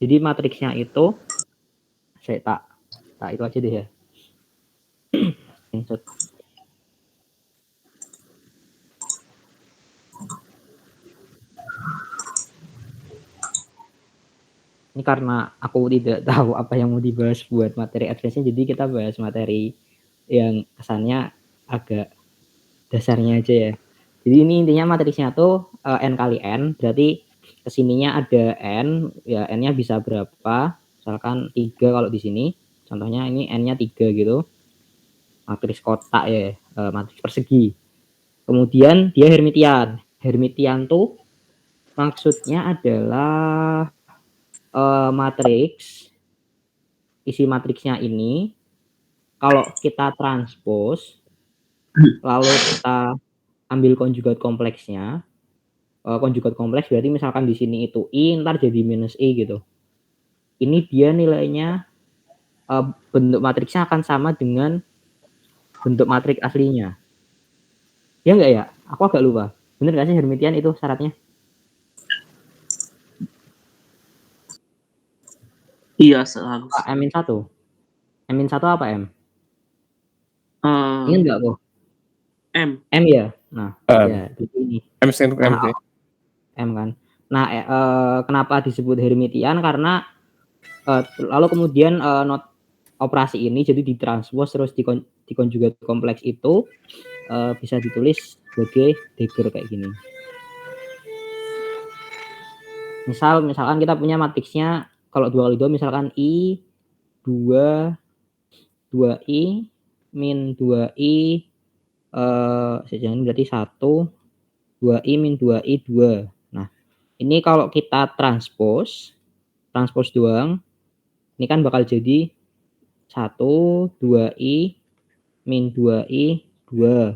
Jadi matriksnya itu saya tak itu aja deh ya. Screenshot. Ini karena aku tidak tahu apa yang mau dibahas buat materi advance-nya, jadi kita bahas materi yang kesannya agak dasarnya aja ya. Jadi ini intinya matriksnya tuh n kali n, berarti kesininya ada n, ya n-nya bisa berapa? Misalkan 3 kalau di sini. Contohnya ini n-nya 3 gitu. Matriks kotak ya, matriks persegi. Kemudian dia Hermitian. Hermitian tuh maksudnya adalah matriks, isi matriksnya ini kalau kita transpose lalu kita ambil konjugat kompleksnya, konjugat kompleks berarti misalkan di sini itu I ntar jadi minus I gitu. Ini dia nilainya bentuk matriksnya akan sama dengan bentuk matriks aslinya. Ya enggak ya? Aku agak lupa. Bener nggak sih Hermitian itu syaratnya? Iya, selalu. M-1. M-1 apa M? Ingat nggak kok? M ya? Nah, ya gitu ini. Nah, M kan. Nah, kenapa disebut Hermitian? Karena lalu kemudian not operasi ini jadi ditranspos terus dikonjugat kompleks itu bisa ditulis sebagai Dagger kayak gini. Misalkan kita punya matriksnya kalau 2 kali 2 misalkan I 2 2I min 2I sejalan berarti 1 2I min 2I 2. Nah, ini kalau kita transpose doang ini kan bakal jadi 1 2I min 2I 2.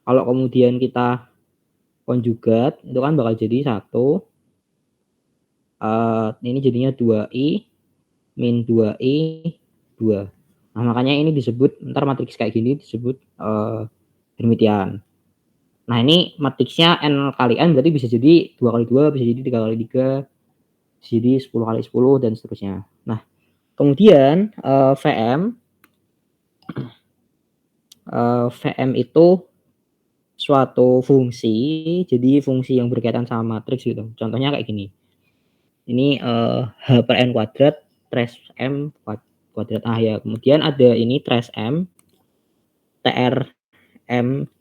Kalau kemudian kita konjugat itu kan bakal jadi 1 ini jadinya 2I min 2I 2. Nah, makanya ini disebut ntar matriks kayak gini disebut Hermitian. Nah, ini matriksnya n kali n berarti bisa jadi 2 kali 2, bisa jadi 3 kali 3, bisa jadi 10 kali 10 dan seterusnya. Nah, kemudian VM itu suatu fungsi, jadi fungsi yang berkaitan sama matriks gitu. Contohnya kayak gini. Ini H per n kuadrat trace M kuadrat. Ya, kemudian ada ini trace M TR M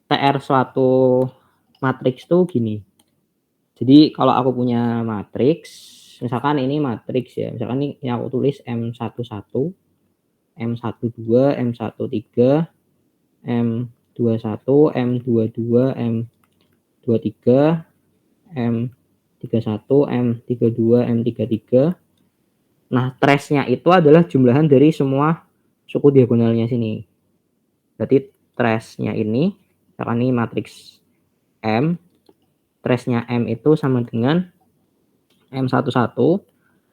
TR suatu matriks tuh gini. Jadi kalau aku punya matriks, misalkan ini matriks ya, misalkan ini aku tulis M11, M12, M13, M21, M22, M23, M31, M32, M33. Nah, trace-nya itu adalah jumlahan dari semua suku diagonalnya sini. Berarti trace-nya ini, misalkan ini matriks M, trace-nya M itu sama dengan M11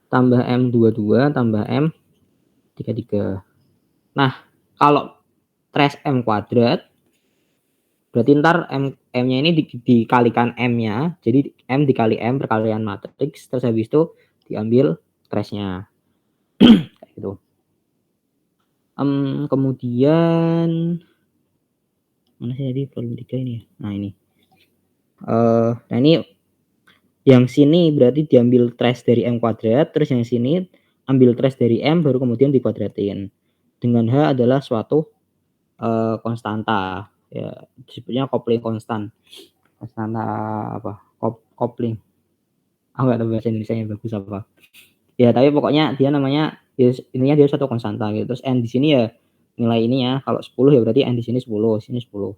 tambah M22 tambah M33. Nah, kalau trace M kuadrat, berarti ntar M-nya ini dikalikan M-nya, jadi M dikali M perkalian matriks, terus habis itu diambil trace-nya. Kayak gitu. Kemudian mana sih tadi problem 3 ini ya? Nah, ini. Nah, ini yang sini berarti diambil trace dari M kuadrat, terus yang sini ambil trace dari M baru kemudian dikuadratin. Dengan H adalah suatu konstanta. Ya, disebutnya coupling konstan. Konstanta apa? Coupling. Aku nggak tahu bahasa Indonesia yang bagus apa. Ya, tapi pokoknya dia namanya intinya dia satu konstanta gitu. Terus N di sini ya nilai ininya kalau 10 ya berarti N di sini 10, sini 10.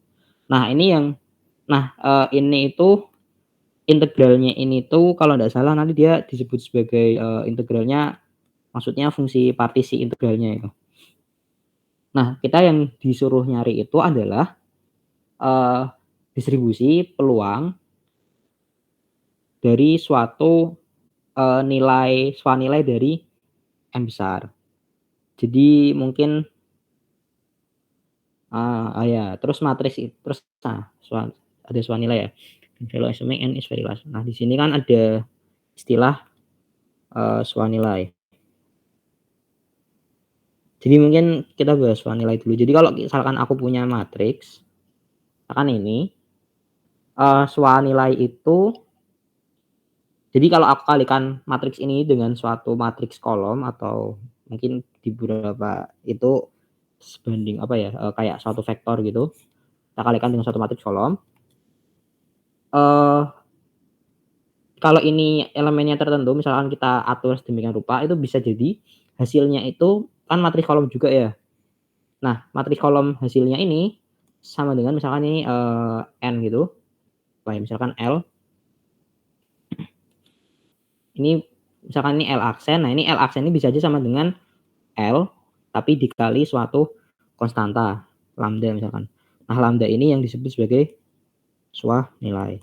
Nah, ini yang ini itu integralnya ini tuh kalau nggak salah nanti dia disebut sebagai integralnya maksudnya fungsi partisi integralnya itu. Nah, kita yang disuruh nyari itu adalah distribusi peluang dari suatu nilai dari M besar. Jadi mungkin ya terus matriks terus ada suatu nilai ya. Value assuming n is very large. Nah, di sini kan ada istilah suah nilai. Jadi mungkin kita bahas suah nilai dulu. Jadi kalau misalkan aku punya matriks, misalkan ini, suah nilai itu jadi kalau aku kalikan matriks ini dengan suatu matriks kolom atau mungkin di beberapa itu sebanding apa ya, kayak suatu vektor gitu, kita kalikan dengan suatu matriks kolom, eee, kalau ini elemennya tertentu misalkan kita atur sedemikian rupa, itu bisa jadi hasilnya itu kan matriks kolom juga ya. Nah, matriks kolom hasilnya ini sama dengan misalkan ini, N gitu, kayak misalkan L, ini misalkan ini L aksen, nah ini L aksen ini bisa aja sama dengan L, tapi dikali suatu konstanta, lambda misalkan. Nah, lambda ini yang disebut sebagai suah nilai.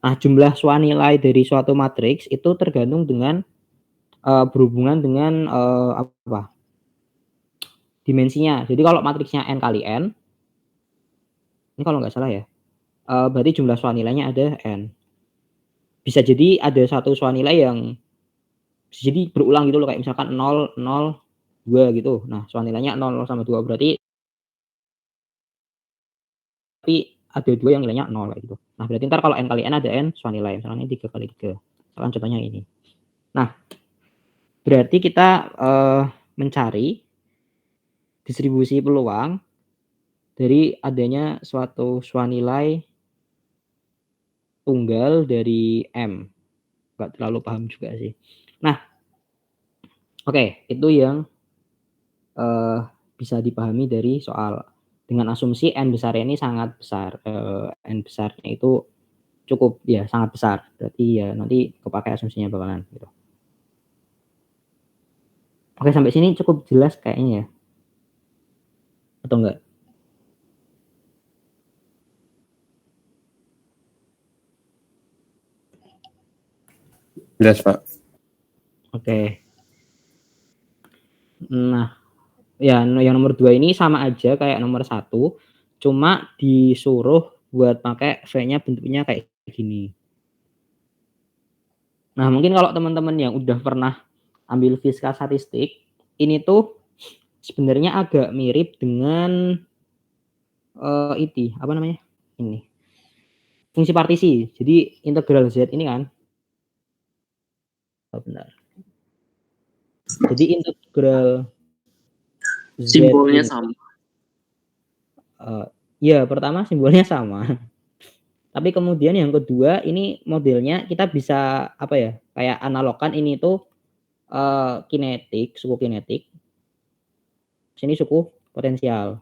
Nah, jumlah suah nilai dari suatu matriks itu tergantung dengan, berhubungan dengan, apa, dimensinya. Jadi kalau matriksnya N kali N, ini kalau nggak salah ya, berarti jumlah suah nilainya ada N. Bisa jadi ada satu suah nilai yang bisa jadi berulang gitu loh, kayak misalkan 0, 0, 2 gitu. Nah, suah nilainya 0, 0 sama 2 berarti tapi ada 2 yang nilainya 0 kayak gitu. Nah, berarti entar kalau N kali N ada N suah nilai, misalkan ini 3 kali 3. Misalkan contohnya ini. Nah, berarti kita, mencari distribusi peluang dari adanya suatu suah nilai tunggal dari M. Nggak terlalu paham juga sih. Nah, oke, itu yang, eee, bisa dipahami dari soal. Dengan asumsi N besar ini sangat besar, N besarnya itu cukup ya sangat besar. Berarti ya nanti kepakai asumsinya bakalan gitu. Oke, sampai sini cukup jelas kayaknya ya, atau enggak? Jelas, Pak. Oke. Nah, ya yang nomor 2 ini sama aja kayak nomor 1, cuma disuruh buat pakai V-nya bentuknya kayak gini. Nah, mungkin kalau teman-teman yang udah pernah ambil fisika statistik, ini tuh sebenarnya agak mirip dengan, apa namanya, ini, fungsi partisi. Jadi integral Z ini kan oh bentar. Jadi integral Z Simbolnya ini, sama. iya pertama simbolnya sama, tapi kemudian yang kedua ini modelnya kita bisa apa ya, kayak analogkan ini tuh, kinetik, suku kinetik, sini suku potensial.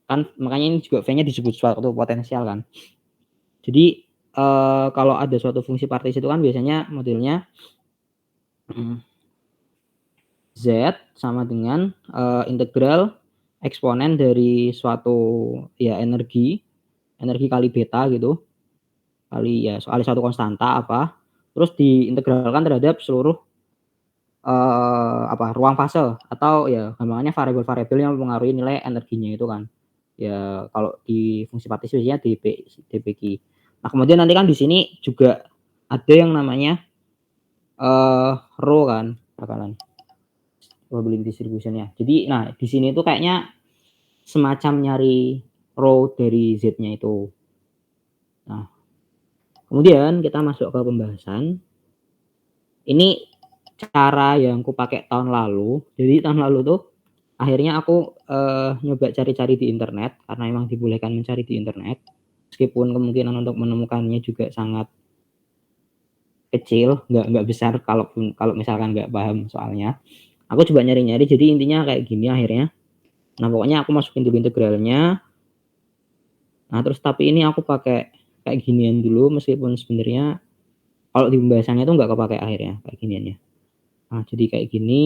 Kan makanya ini juga V-nya disebut suatu potensial kan. Jadi, kalau ada suatu fungsi partisi itu kan biasanya modelnya, Z sama dengan, integral eksponen dari suatu ya energi kali beta gitu, kali ya kali suatu konstanta apa, terus diintegralkan terhadap seluruh, apa, ruang fase atau ya gampangannya variabel-variabel yang mempengaruhi nilai energinya itu kan. Ya kalau di fungsi partisi biasanya dpq. Nah, kemudian nanti kan di sini juga ada yang namanya, rho kan bakalan, probability distribution-nya. Jadi nah di sini tuh kayaknya semacam nyari rho dari Z-nya itu. Nah, kemudian kita masuk ke pembahasan. Ini cara yang kupakai tahun lalu. Jadi tahun lalu tuh akhirnya aku, nyoba cari-cari di internet karena emang dibolehkan mencari di internet. Meskipun kemungkinan untuk menemukannya juga sangat kecil, nggak besar kalau misalkan nggak paham soalnya. Aku coba nyari-nyari, jadi intinya kayak gini akhirnya. Nah, pokoknya aku masukin dulu integralnya. Nah, terus tapi ini aku pakai kayak ginian dulu meskipun sebenarnya kalau di pembahasannya itu nggak kepakai akhirnya kayak giniannya. Nah, jadi kayak gini.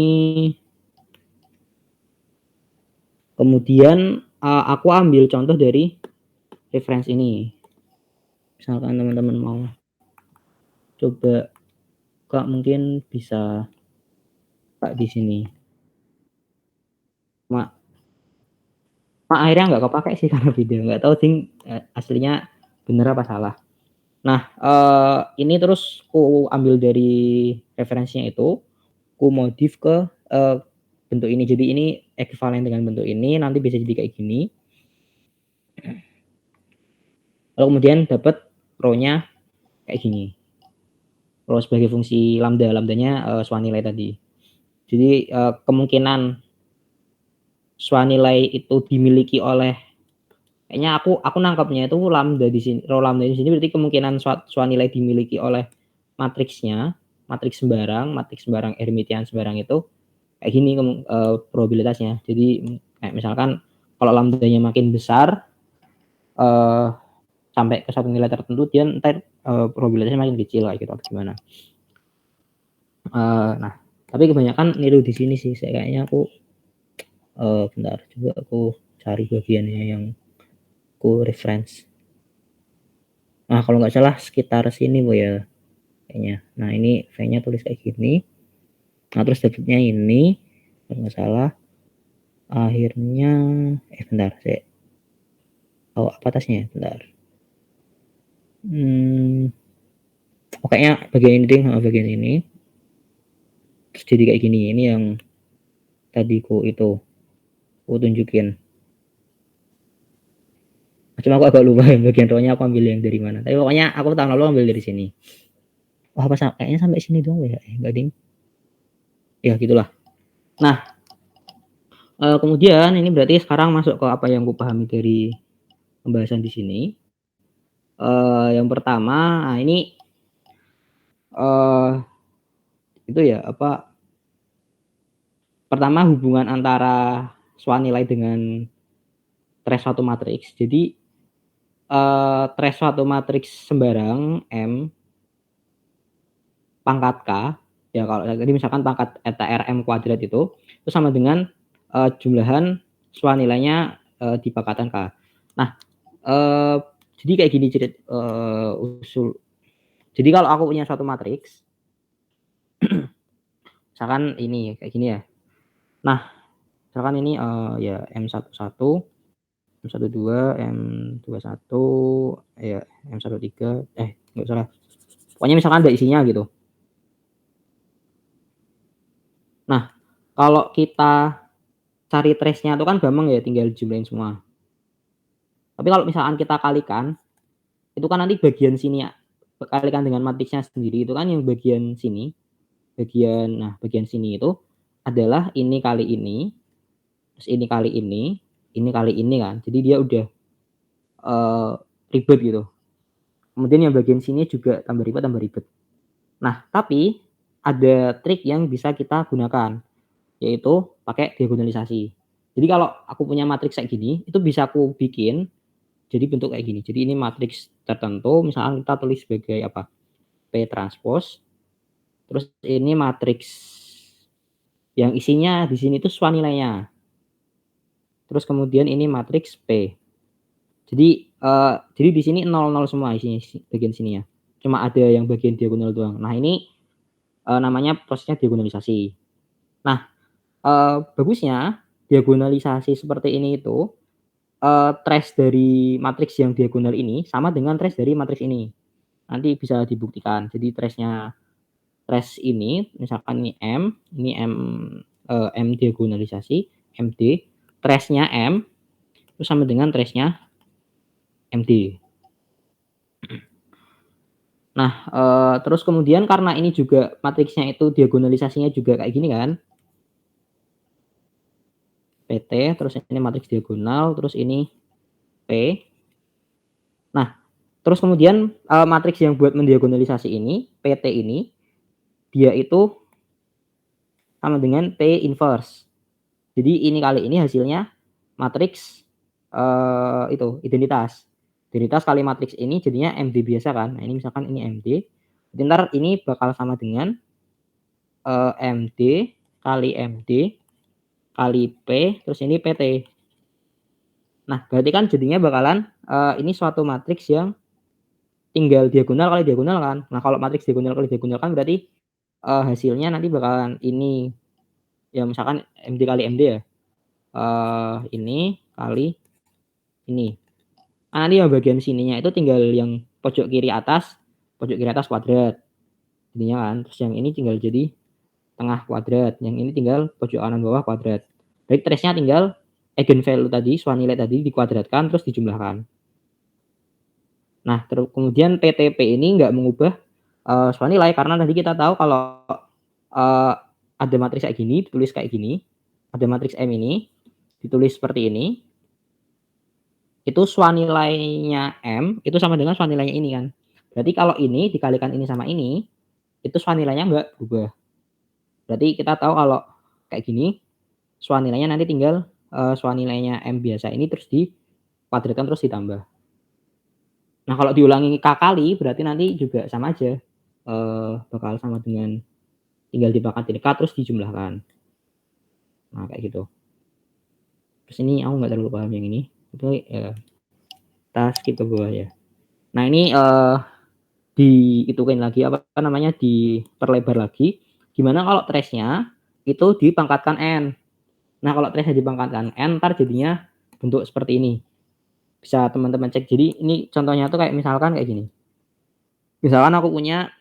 Kemudian, aku ambil contoh dari reference ini. Misalkan teman-teman mau coba Kak mungkin bisa Kak di sini. Mak akhirnya nggak kepakai sih kalau video, nggak tahu sih, aslinya bener apa salah. Nah, ini terus ku ambil dari referensinya itu, ku modif ke, bentuk ini. Jadi ini ekuivalen dengan bentuk ini, nanti bisa jadi kayak gini. Lalu kemudian dapat row-nya kayak gini. Row sebagai fungsi lambda, lambdanya, swanilai tadi. Jadi, kemungkinan swanilai itu dimiliki oleh kayaknya aku nangkepnya itu lambda di sini, row lambda di sini berarti kemungkinan swanilai dimiliki oleh matriksnya, matriks sembarang Hermitian sembarang itu kayak gini probabilitasnya. Jadi kayak misalkan kalau lambdanya makin besar, sampai ke satu nilai tertentu dia entar, probabilitasnya makin kecil kayak gitu atau gimana. Nah, tapi kebanyakan niru di sini sih, kayaknya aku, bentar coba aku cari bagiannya yang aku reference. Nah, kalau nggak salah sekitar sini Bu ya, kayaknya. Nah, ini V-nya tulis kayak gini. Nah, terus dapetnya ini, kalau nggak salah, akhirnya bentar, saya oh, apa atasnya ya? Bentar. Oh, kayaknya bagian ini deh, bagian ini. Terus jadi kayak gini, ini yang tadi ku tunjukin. Cuma aku agak lupa bagian row-nya aku ambil yang dari mana. Tapi pokoknya aku tahun lalu ambil dari sini. Wah, apa kayaknya sampai sini doang ya? Enggak ding. Ya gitulah. Nah, kemudian ini berarti sekarang masuk ke apa yang ku pahami dari pembahasan di sini. Yang pertama, nah ini itu ya apa? Pertama hubungan antara swanilai dengan trace suatu matriks. Jadi trace suatu matriks sembarang M pangkat K, ya kalau tadi misalkan pangkat eta Rm kuadrat itu sama dengan jumlahan swanilainya di pangkatan K. Nah, jadi kayak gini usul. Jadi kalau aku punya suatu matriks, misalkan ini kayak gini ya. Nah, misalkan ini ya M11, M12, M21, ya M13, nggak salah. Pokoknya misalkan ada isinya gitu. Nah, kalau kita cari trace-nya itu kan gampang ya, tinggal jumlahin semua. Tapi kalau misalkan kita kalikan, itu kan nanti bagian sini ya, kalikan dengan matriksnya sendiri itu kan yang bagian sini, bagian sini itu adalah ini kali ini, terus ini kali ini kali ini kan. Jadi dia udah ribet gitu. Kemudian yang bagian sini juga tambah ribet. Nah, tapi ada trik yang bisa kita gunakan, yaitu pakai diagonalisasi. Jadi kalau aku punya matriks kayak gini, itu bisa aku bikin jadi bentuk kayak gini. Jadi ini matriks tertentu, misalkan kita tulis sebagai apa? P transpose. Terus ini matriks yang isinya di sini itu swanilainya. Terus kemudian ini matriks P. Jadi di sini 00 semua isinya bagian sini ya. Cuma ada yang bagian diagonal doang. Nah, ini namanya prosesnya diagonalisasi. Nah, bagusnya diagonalisasi seperti ini itu trace dari matriks yang diagonal ini sama dengan trace dari matriks ini. Nanti bisa dibuktikan. Jadi trace ini misalkan ini M diagonalisasi MD, trace-nya M itu sama dengan trace-nya MD. Nah, terus kemudian karena ini juga matriksnya itu diagonalisasinya juga kayak gini kan. PT, terus ini matriks diagonal, terus ini P. Nah, terus kemudian matriks yang buat mendiagonalisasi ini, PT ini, dia itu sama dengan P inverse. Jadi ini kali ini hasilnya matriks itu identitas. Identitas kali matriks ini jadinya MD biasa kan. Nah, ini misalkan ini MD. Jadi ntar ini bakal sama dengan MD kali MD kali P, terus ini PT. Nah, berarti kan jadinya bakalan ini suatu matriks yang tinggal diagonal kali diagonal kan. Nah, kalau matriks diagonal kali diagonal kan berarti hasilnya nanti bakalan ini ya misalkan MD kali MD ya. Ini kali ini. Nah, nanti yang bagian sininya itu tinggal yang pojok kiri atas kuadrat. Jadinya kan, terus yang ini tinggal jadi tengah kuadrat, yang ini tinggal pojok kanan bawah kuadrat. Berarti trace-nya tinggal eigenvalue tadi, suatu nilai tadi dikuadratkan terus dijumlahkan. Nah, terus kemudian PTP ini nggak mengubah suatu nilai karena tadi kita tahu kalau ada matriks kayak gini, ditulis kayak gini, ada matriks M ini, ditulis seperti ini, itu suatu nilainya M itu sama dengan suatu nilainya ini kan. Berarti kalau ini dikalikan ini sama ini, itu suatu nilainya nggak berubah. Berarti kita tahu kalau kayak gini, suatu nilainya nanti tinggal suatu nilainya M biasa ini terus dikuadratkan terus ditambah. Nah, kalau diulangi K kali berarti nanti juga sama aja. Bakal sama dengan tinggal dipangkat K terus dijumlahkan. Nah, kayak gitu. Terus ini aku nggak terlalu paham yang ini. Itu ya kita skip ke bawah ya. Nah, ini dihitungin lagi apa namanya, diperlebar lagi. Gimana kalau trace-nya itu dipangkatkan N. Nah, kalau trace-nya dipangkatkan N, ntar jadinya bentuk seperti ini. Bisa teman-teman cek. Jadi ini contohnya tuh kayak misalkan kayak gini. Misalkan aku punya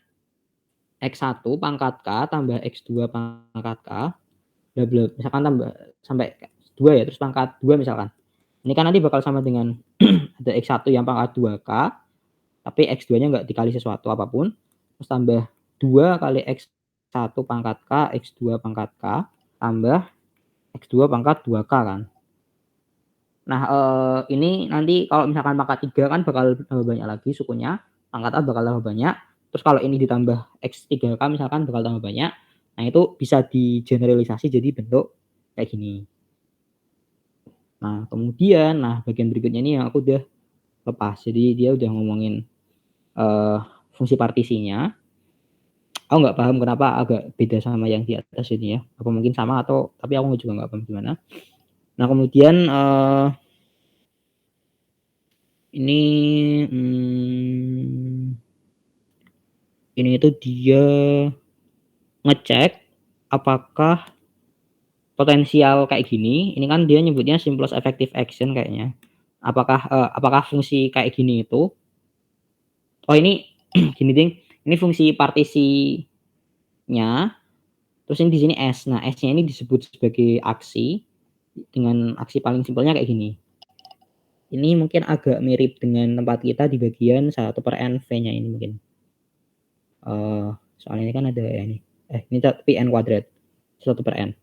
X1 pangkat K tambah X2 pangkat K, misalkan tambah sampai 2 ya, terus pangkat 2 misalkan. Ini kan nanti bakal sama dengan ada X1 yang pangkat 2K, tapi X2-nya nggak dikali sesuatu apapun, terus tambah 2 kali X1 pangkat K, X2 pangkat K, tambah X2 pangkat 2K kan. Nah, ini nanti kalau misalkan pangkat 3 kan bakal tambah banyak lagi sukunya, pangkat A bakal tambah banyak, terus kalau ini ditambah X3K misalkan bakal tambah banyak. Nah, itu bisa digeneralisasi jadi bentuk kayak gini. Nah, kemudian bagian berikutnya ini yang aku udah lepas. Jadi dia udah ngomongin fungsi partisinya. Aku nggak paham kenapa agak beda sama yang di atas ini ya. Apa mungkin sama atau tapi aku juga nggak paham gimana. Nah, kemudian ini itu dia ngecek apakah potensial kayak gini, ini kan dia nyebutnya simplest effective action kayaknya. Apakah fungsi kayak gini itu, ini gini ding, ini fungsi partisinya, terus ini di sini S. Nah, S-nya ini disebut sebagai aksi, dengan aksi paling simpelnya kayak gini. Ini mungkin agak mirip dengan tempat kita di bagian 1/n V-nya ini mungkin. Soalnya ini kan ada ya ini. Ini tapi N kuadrat 1/n.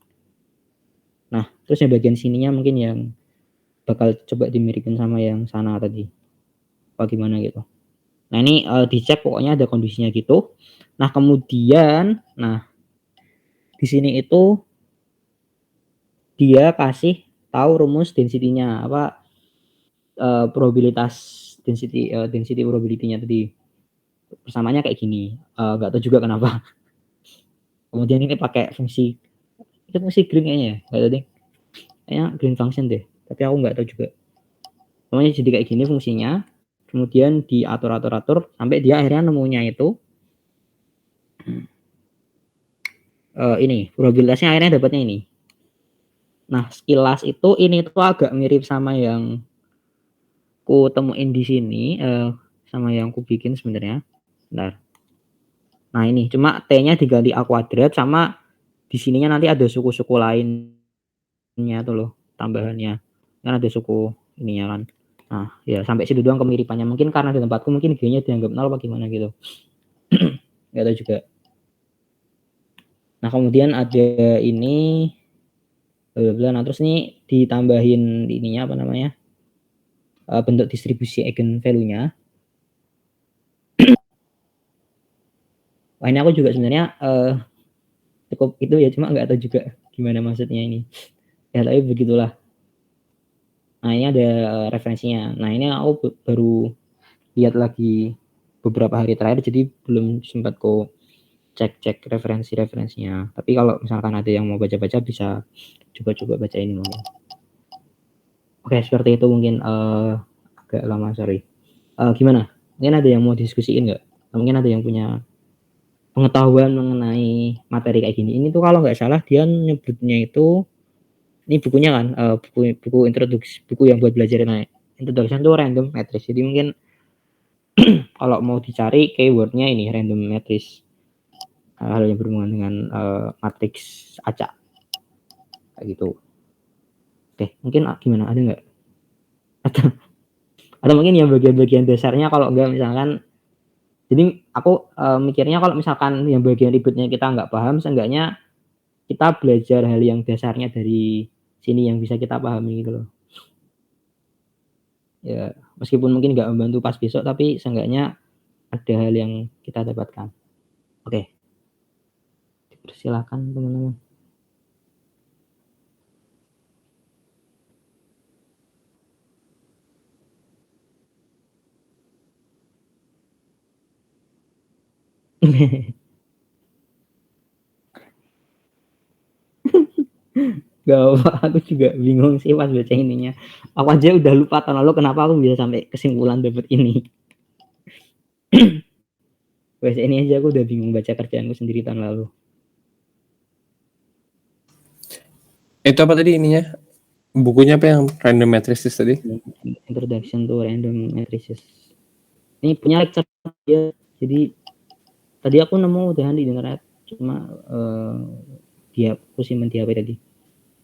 Nah, terus yang bagian sininya mungkin yang bakal coba dimiripin sama yang sana tadi. Apa gimana gitu. Nah, ini dicek pokoknya ada kondisinya gitu. Nah, kemudian di sini itu dia kasih tahu rumus density-nya apa, probabilitas density probability-nya tadi. Persamanya kayak gini. Nggak tahu juga kenapa. Kemudian ini pakai fungsi green kayaknya ya, nggak tahu deh. Kayaknya green function deh, tapi aku nggak tahu juga. Pokoknya jadi kayak gini fungsinya. Kemudian diatur sampai dia akhirnya nemunya itu ini probabilitasnya akhirnya dapatnya ini. Nah, sekilas itu ini tuh agak mirip sama yang ku temuin di sini, sama yang ku bikin sebenarnya. Bentar. Nah, ini cuma T-nya diganti A kuadrat, sama di sininya nanti ada suku-suku lainnya tuh loh, tambahannya. Kan ada suku ininya kan. Nah, ya sampai situ doang kemiripannya. Mungkin karena di tempatku mungkin G-nya dianggap 0 apa gimana gitu. Nggak tahu juga. Nah, kemudian ada ini nah terus ini ditambahin ininya apa namanya? Bentuk distribusi eigenvalue-nya. Wah, ini aku juga sebenarnya cukup itu ya, cuma nggak tahu juga gimana maksudnya ini. Ya, tapi begitulah. Nah, ini ada referensinya. Nah, ini aku baru lihat lagi beberapa hari terakhir, jadi belum sempat kok cek referensinya. Tapi kalau misalkan ada yang mau baca-baca bisa coba baca ini mungkin. Oke, seperti itu mungkin agak lama, sorry. Gimana? Mungkin ada yang mau diskusiin nggak? Mungkin ada yang punya pengetahuan mengenai materi kayak gini. Ini tuh kalau nggak salah dia nyebutnya itu, ini bukunya kan, buku introduksi, buku yang buat belajar. Nah, introduction tuh random matrix. Jadi mungkin kalau mau dicari keywordnya ini random matrix, hal yang berhubungan dengan matriks acak kayak gitu. Oke, mungkin gimana, ada nggak? Atau mungkin yang bagian-bagian dasarnya, kalau enggak misalkan, jadi aku mikirnya kalau misalkan yang bagian ribetnya kita nggak paham, seenggaknya kita belajar hal yang dasarnya dari sini yang bisa kita pahami gitu loh. Ya, meskipun mungkin nggak membantu pas besok, tapi seenggaknya ada hal yang kita dapatkan. Oke, silakan teman-teman. Gak apa, aku juga bingung sih pas baca ininya. Aku aja udah lupa tahun lalu kenapa aku bisa sampai kesimpulan dapat ini. Baca ini aja aku udah bingung baca kerjaanku sendiri tahun lalu. Itu apa tadi ininya? Bukunya apa yang random matrices tadi? Introduction to Random Matrices. Ini punya lecture dia. Jadi tadi aku nemu udahan di internet, cuma dia aku simpen di HP tadi.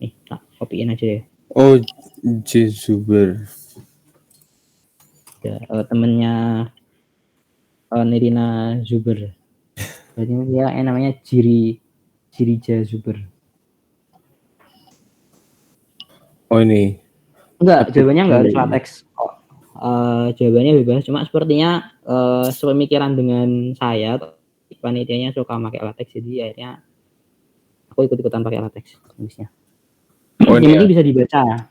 Nih, tak copyin aja ya. Oh, Zuber. Ya, temennya Nirina Zuber. Jadi dia namanya Jirija Zuber. Oh ini. Enggak, jawabannya enggak harus latex. Jawabannya bebas, cuma sepertinya sepemikiran dengan saya, panitianya suka pakai latex, jadi akhirnya aku ikut-ikutan pakai latex habisnya. Oh ini yang penting bisa dibaca.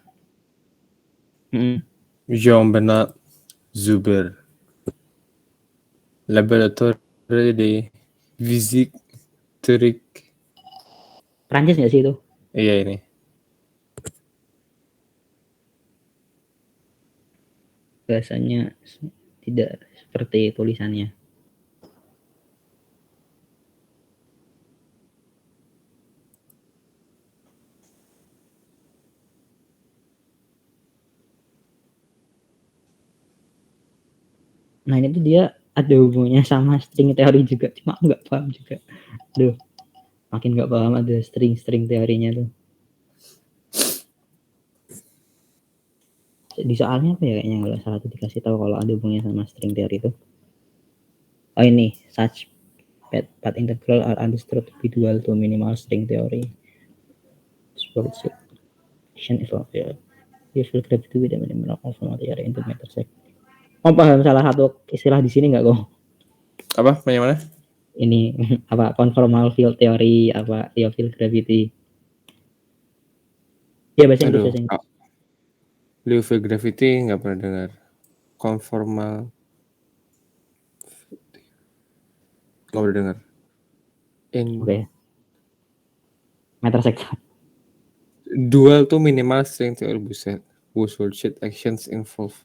Jean-Bernard Zuber. Laboratoire de Physique Théorique. Prancis nggak sih itu? Iya ini. Bahasanya tidak seperti tulisannya. Nah ini tuh dia ada hubungannya sama string teori juga, cuma nggak paham juga. Aduh, makin nggak paham ada string teorinya tuh. Di soalnya apa ya kayaknya nggak salah tuh dikasih tahu kalau ada hubungannya sama string teori itu. Oh ini, such path integral are understood to be dual to minimal string theory. Sports action evolve ya. Useful gravity with the minimal conformal theory into intersect. Oh paham salah satu istilah di sini nggak kok? Apa? Yang mana? Ini apa conformal field theory, apa field gravity? Ya bahasa Inggris. Liouville gravity nggak pernah dengar. Conformal nggak pernah dengar. Oke. Metersect. Dual to minimal string theory, buset. Bullshit actions involved.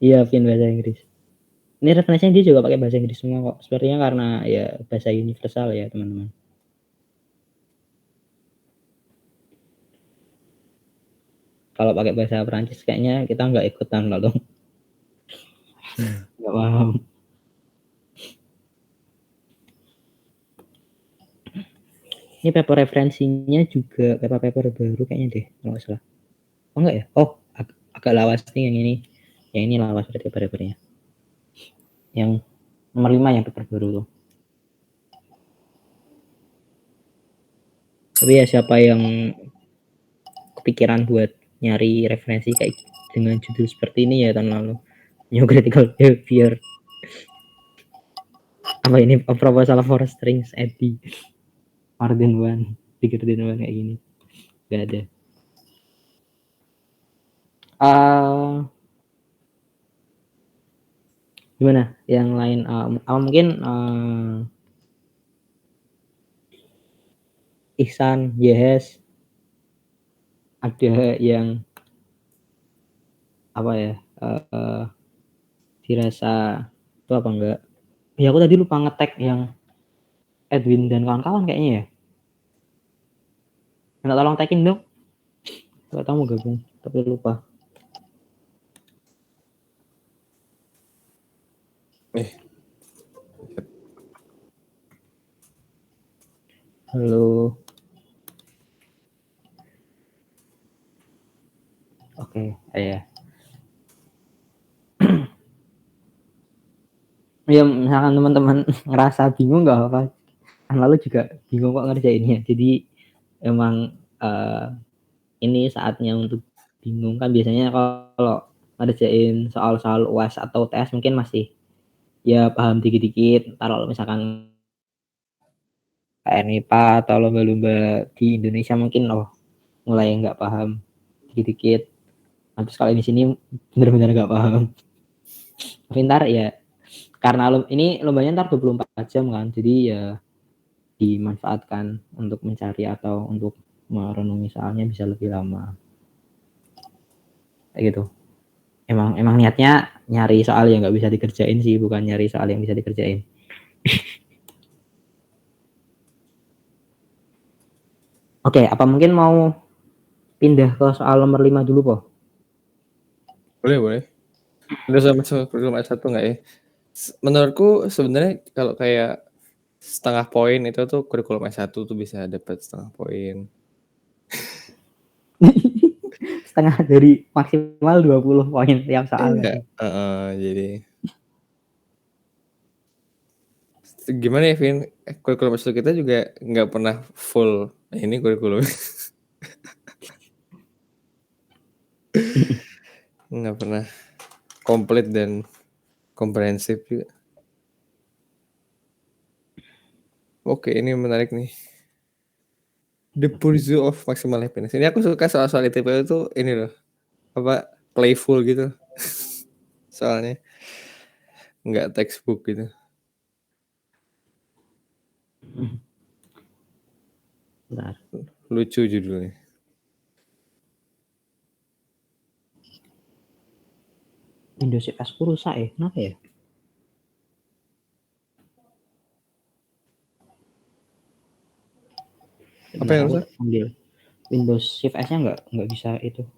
Iya, Vin bahasa Inggris. Ini referensinya dia juga pakai bahasa Inggris semua kok. Sepertinya karena ya bahasa universal ya teman-teman. Kalau pakai bahasa Perancis kayaknya kita nggak ikutan loh. Nggak paham. Ini paper referensinya juga paper baru kayaknya deh, kalau nggak salah. Oh enggak ya? Oh, agak lawas nih yang ini. Yang ini lawas berarti papernya. Yang nomor 5 yang paper baru tuh. Tapi ya siapa yang kepikiran buat nyari referensi kayak dengan judul seperti ini ya tahun lalu. New critical behavior. Apa ini? A proposal for strings at D. More than one, bigger than one kayak gini. Gak ada. Gimana? Yang lain? Mungkin Ihsan, Yehes, ada yang apa ya? Dirasa itu apa enggak? Ya aku tadi lupa ngetek yang Edwin dan kawan-kawan kayaknya ya. Minta tolong tagin dong. Nggak tahu mau gabung, tapi lupa. Halo. Oke, ya. Ya misalkan teman-teman ngerasa bingung nggak apa-apa. Kan lalu juga bingung kok ngerjainnya. Jadi emang ini saatnya untuk bingung kan biasanya kalau ngerjain soal-soal UAS atau TS mungkin masih ya paham dikit-dikit. Kalau misalkan kayak MIPA atau lomba-lomba di Indonesia mungkin mulai nggak paham dikit-dikit. Nah, terus kalau di sini benar-benar nggak paham. Tapi ntar ya karena ini lombanya ntar 24 jam kan, jadi ya dimanfaatkan untuk mencari atau untuk merenungi soalnya bisa lebih lama. Kayak gitu. Emang niatnya nyari soal yang nggak bisa dikerjain sih, bukan nyari soal yang bisa dikerjain. Oke, apa mungkin mau pindah ke soal nomor 5 dulu, Po? Boleh. Udah sama kurikulum S1 nggak ya? Menurutku sebenarnya kalau kayak setengah poin itu tuh kurikulum S1 tuh bisa dapat setengah poin. Setengah dari maksimal 20 poin tiap soal. Iya, jadi gimana ya, Vin? Kurikulum S1 kita juga nggak pernah full ini kurikulum. Nggak pernah komplit dan komprehensif juga. Oke, ini menarik nih. The Pursuit of Maximal Happiness. Ini aku suka soal-soal ITP itu ini loh. Apa playful gitu. Soalnya nggak textbook gitu. Bentar. Lucu judulnya. Windows S ku rusak ya, kenapa ya? Apa yang rusak? Ambil Windows Shift S-nya nggak bisa itu.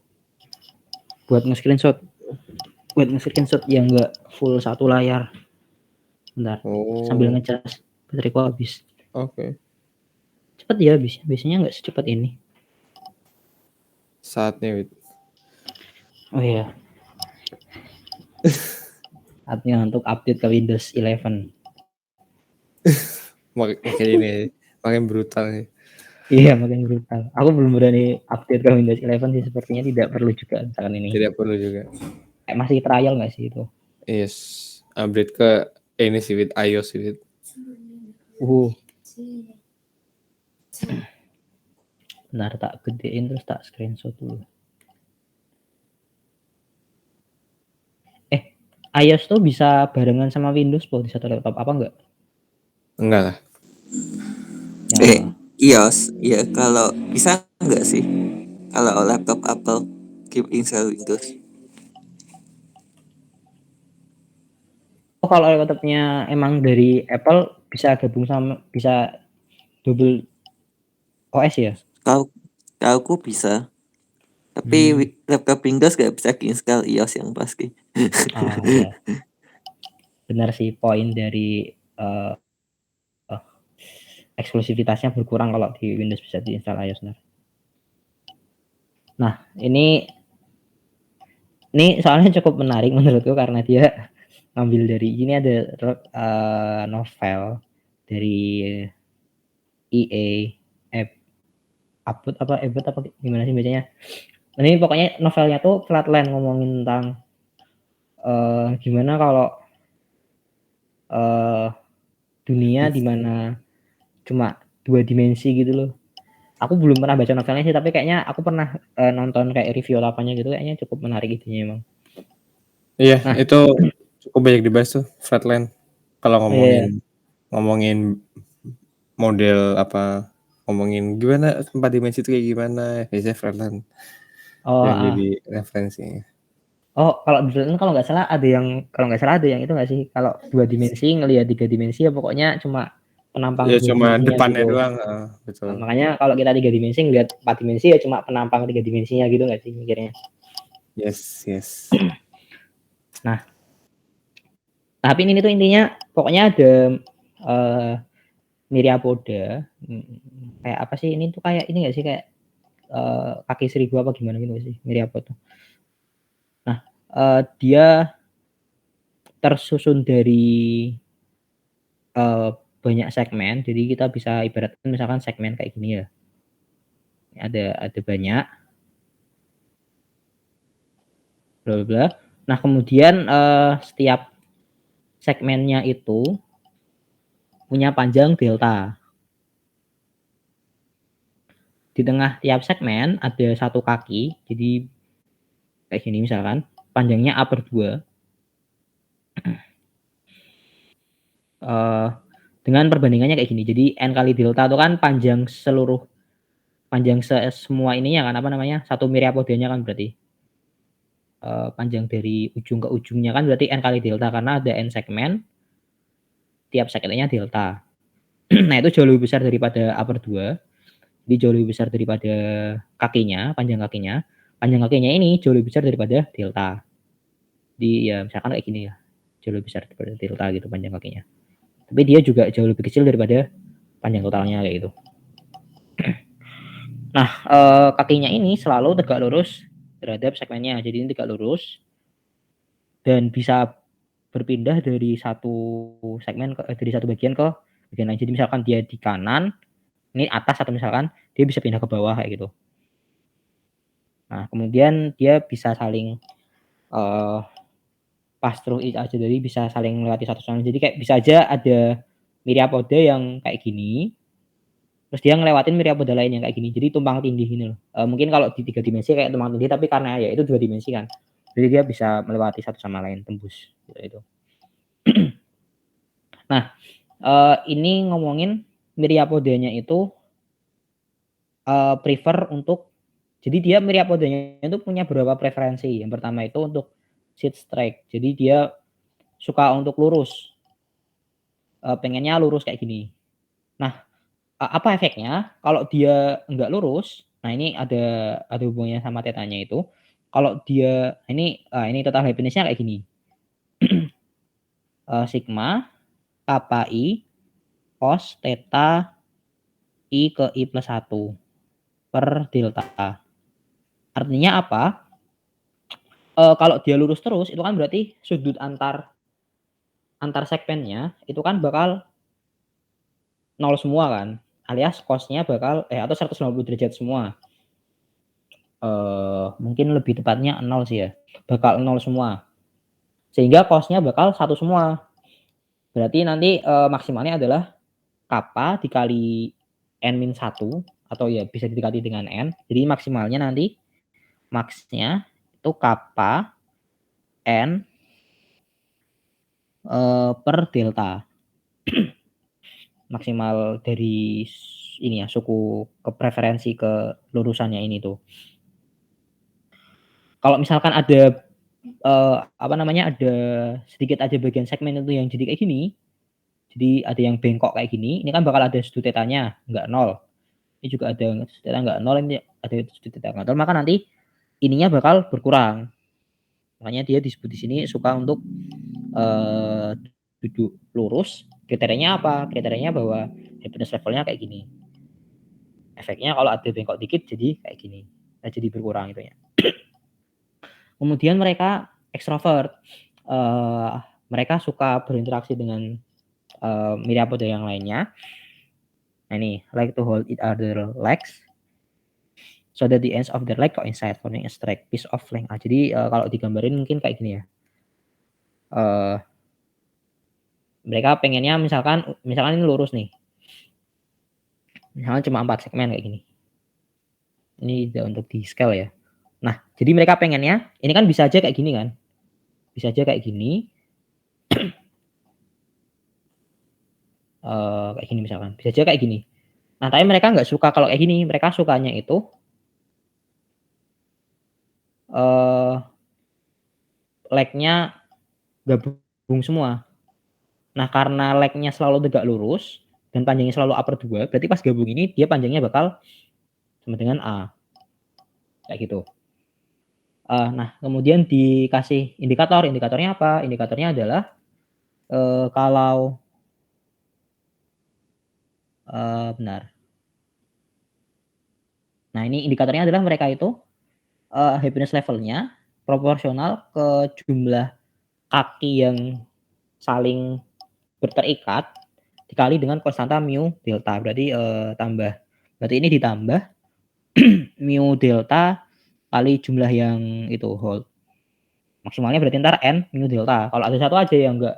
Buat nge-screenshot yang nggak full satu layar. Bentar, sambil ngecas bateriku habis. Oke. Cepet ya habisnya, biasanya nggak secepat ini. Saatnya, Wid. Oh iya. Saatnya untuk update ke Windows 11. Kayak ini, makin brutal nih. Iya, makin brutal. Aku belum berani update ke Windows 11 sih, sepertinya tidak perlu juga misalkan ini. Tidak perlu juga. Masih trial nggak sih itu? Yes, update ke ini sih, Wid, iOS sih, Wid. Bentar, tak gedein terus tak screenshot dulu. iOS tuh bisa barengan sama Windows di satu laptop apa enggak? Enggak lah. Ya. iOS ya kalau bisa enggak sih kalau laptop Apple keep install Windows. Oh, kalau laptopnya emang dari Apple bisa gabung sama bisa double OS ya? Kalau aku bisa, tapi laptop Windows gak bisa install iOS yang pasti. Ya. Benar sih, poin dari eksklusivitasnya berkurang kalau di Windows bisa diinstal iOS. Nah, ini soalnya cukup menarik menurutku karena dia ngambil dari ini ada novel dari EA Abut apa gimana sih bacanya? Ini pokoknya novelnya tuh Flatland ngomongin tentang gimana kalau dunia di mana cuma 2 dimensi gitu loh. Aku belum pernah baca novelnya sih, tapi kayaknya aku pernah nonton kayak review apanya gitu, kayaknya cukup menarik idenya emang. Iya, itu cukup banyak dibahas tuh Flatland. Kalau ngomongin model apa, ngomongin gimana 4 dimensi itu kayak gimana, biasanya Flatland yang jadi referensinya. Oh, kalau di Flatland kalau nggak salah ada yang itu nggak sih, kalau 2 dimensi ngelihat 3 dimensi ya pokoknya cuma penampang Ya 2 cuma dimensinya depannya gitu. doang, betul. Makanya kalau kita 3 dimensi ngelihat 4 dimensi ya cuma penampang 3 dimensinya gitu nggak sih mikirnya? Yes. Nah, tapi ini tuh intinya pokoknya ada Myriapoda, kayak apa sih ini tuh kayak ini nggak sih kayak kaki seribu apa gimana gitu sih Myriapoda. Nah, dia tersusun dari banyak segmen, jadi kita bisa ibaratkan misalkan segmen kayak gini ya. Ada banyak bla bla bla. Nah, kemudian setiap segmennya itu punya panjang delta. Di tengah tiap segmen ada satu kaki, jadi kayak gini misalkan, panjangnya A per 2. Dengan perbandingannya kayak gini. Jadi N kali delta itu kan panjang semua ininya kan, apa namanya, satu Myriapodanya kan berarti. Panjang dari ujung ke ujungnya kan berarti N kali delta karena ada N segmen, tiap segmennya delta. Nah, itu jauh lebih besar daripada A per 2. Jadi jauh lebih besar daripada kakinya, panjang kakinya. Panjang kakinya ini jauh lebih besar daripada delta. Jadi ya misalkan kayak gini ya, jauh lebih besar daripada delta gitu panjang kakinya. Tapi dia juga jauh lebih kecil daripada panjang totalnya kayak gitu. Nah, kakinya ini selalu tegak lurus terhadap segmennya. Jadi ini tegak lurus dan bisa berpindah dari satu segmen dari satu bagian ke bagian lain. Jadi misalkan dia di kanan, ini atas atau misalkan dia bisa pindah ke bawah kayak gitu. Nah, kemudian dia bisa saling pass through each other, jadi bisa saling melewati satu sama lain. Jadi kayak bisa aja ada Myriapoda yang kayak gini, terus dia ngelewatin Myriapoda lain yang kayak gini. Jadi tumpang tindih gini loh. Mungkin kalau di 3 dimensi kayak tumpang tindih, tapi karena ya itu 2 dimensi kan. Jadi dia bisa melewati satu sama lain, tembus gitu. Nah, ini ngomongin Myriapodanya itu prefer untuk, jadi dia Myriapodanya itu punya beberapa preferensi. Yang pertama itu untuk sit straight. Jadi dia suka untuk lurus. Pengennya lurus kayak gini. Nah, apa efeknya kalau dia enggak lurus? Nah, ini ada hubungannya sama tetanya itu. Kalau dia ini total happiness-nya kayak gini. Sigma kappa I cos theta I ke I plus 1 per delta. Artinya apa? Kalau dia lurus terus itu kan berarti sudut antar segmennya itu kan bakal 0 semua kan, alias cos-nya bakal atau 190 derajat semua. Mungkin lebih tepatnya 0 sih ya, bakal 0 semua. Sehingga cos-nya bakal 1 semua. Berarti nanti maksimalnya adalah kappa dikali N-1 atau ya bisa dikali dengan N. Jadi maksimalnya nanti max-nya itu kappa N per delta. Maksimal dari ini ya, suku ke preferensi ke lurusannya ini tuh. Kalau misalkan ada ada sedikit aja bagian segmen itu yang jadi kayak gini, jadi ada yang bengkok kayak gini, ini kan bakal ada sudut tetanya nggak 0. Ini juga ada sudut teta nggak 0, ini ada sudut teta nggak 0, maka nanti ininya bakal berkurang. Makanya dia disebut di sini suka untuk duduk lurus. Kriterianya apa? Kriterianya bahwa happiness levelnya kayak gini. Efeknya kalau ada bengkok dikit jadi kayak gini. Nah, jadi berkurang itu ya. Kemudian mereka ekstrovert. Mereka suka berinteraksi dengan Myriapoda yang lainnya. Nah, ini like to hold each other legs so that the ends of their leg coincide forming a straight piece of length. Jadi kalau digambarin mungkin kayak gini ya. Mereka pengennya misalkan ini lurus nih. Misalnya cuma 4 segmen kayak gini. Ini tidak untuk di scale ya. Nah, jadi mereka pengennya ini kan bisa aja kayak gini kan. Bisa aja kayak gini. Kayak gini misalkan. Bisa aja kayak gini. Nah, tapi mereka nggak suka kalau kayak gini. Mereka sukanya itu leg-nya gabung semua. Nah, karena leg-nya selalu tegak lurus, dan panjangnya selalu upper 2, berarti pas gabung ini dia panjangnya bakal sama dengan A. Kayak gitu. Nah, kemudian dikasih indikator. Indikatornya apa? Indikatornya adalah kalau bentar. Nah, ini indikatornya adalah mereka itu happiness levelnya proporsional ke jumlah kaki yang saling berterikat dikali dengan konstanta mu delta. Berarti berarti ini ditambah mu delta kali jumlah yang itu hold. Maksimalnya berarti ntar n mu delta. Kalau ada satu aja yang enggak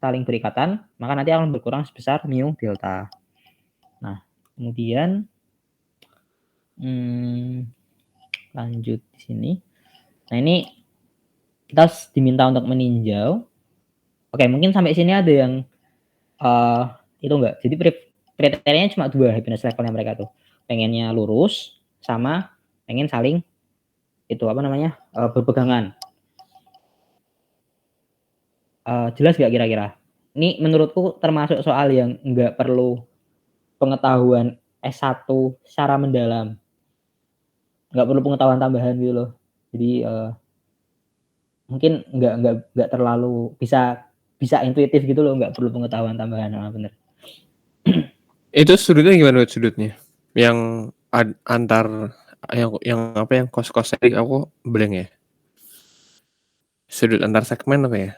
saling berikatan, maka nanti akan berkurang sebesar mu delta. Nah, kemudian lanjut di sini. Nah, ini kita diminta untuk meninjau. Oke, mungkin sampai sini ada yang itu enggak. Jadi kriterianya cuma 2 happiness levelnya mereka tuh. Pengennya lurus sama pengen saling itu berpegangan. Jelas nggak kira-kira? Ini menurutku termasuk soal yang nggak perlu pengetahuan S1 secara mendalam. Nggak perlu pengetahuan tambahan gitu loh. Jadi mungkin nggak terlalu bisa intuitif gitu loh, nggak perlu pengetahuan tambahan. Bener. Itu sudutnya gimana sudutnya? Yang antar yang apa yang kos-kos tadi aku blank ya. Sudut antar segmen apa ya?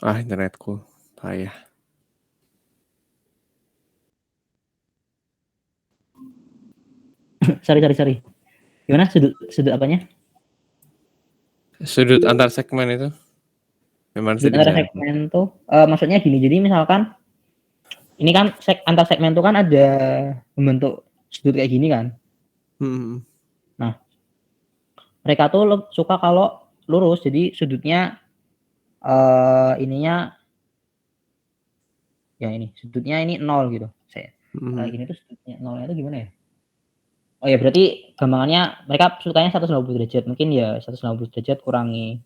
Internetku payah. Sorry. Gimana sudut apanya? Sudut antar segmen itu? Gimana sih Sudut antar segmen tuh maksudnya gini. Jadi misalkan ini kan antar segmen tuh kan ada membentuk sudut kayak gini kan. Nah, mereka tuh suka kalau lurus, jadi sudutnya ininya ya ini sudutnya ini 0 gitu. Gini tuh sudutnya 0 itu gimana ya? Oh ya, berarti gampangannya mereka sukanya 180 derajat. Mungkin ya 180 derajat kurangi.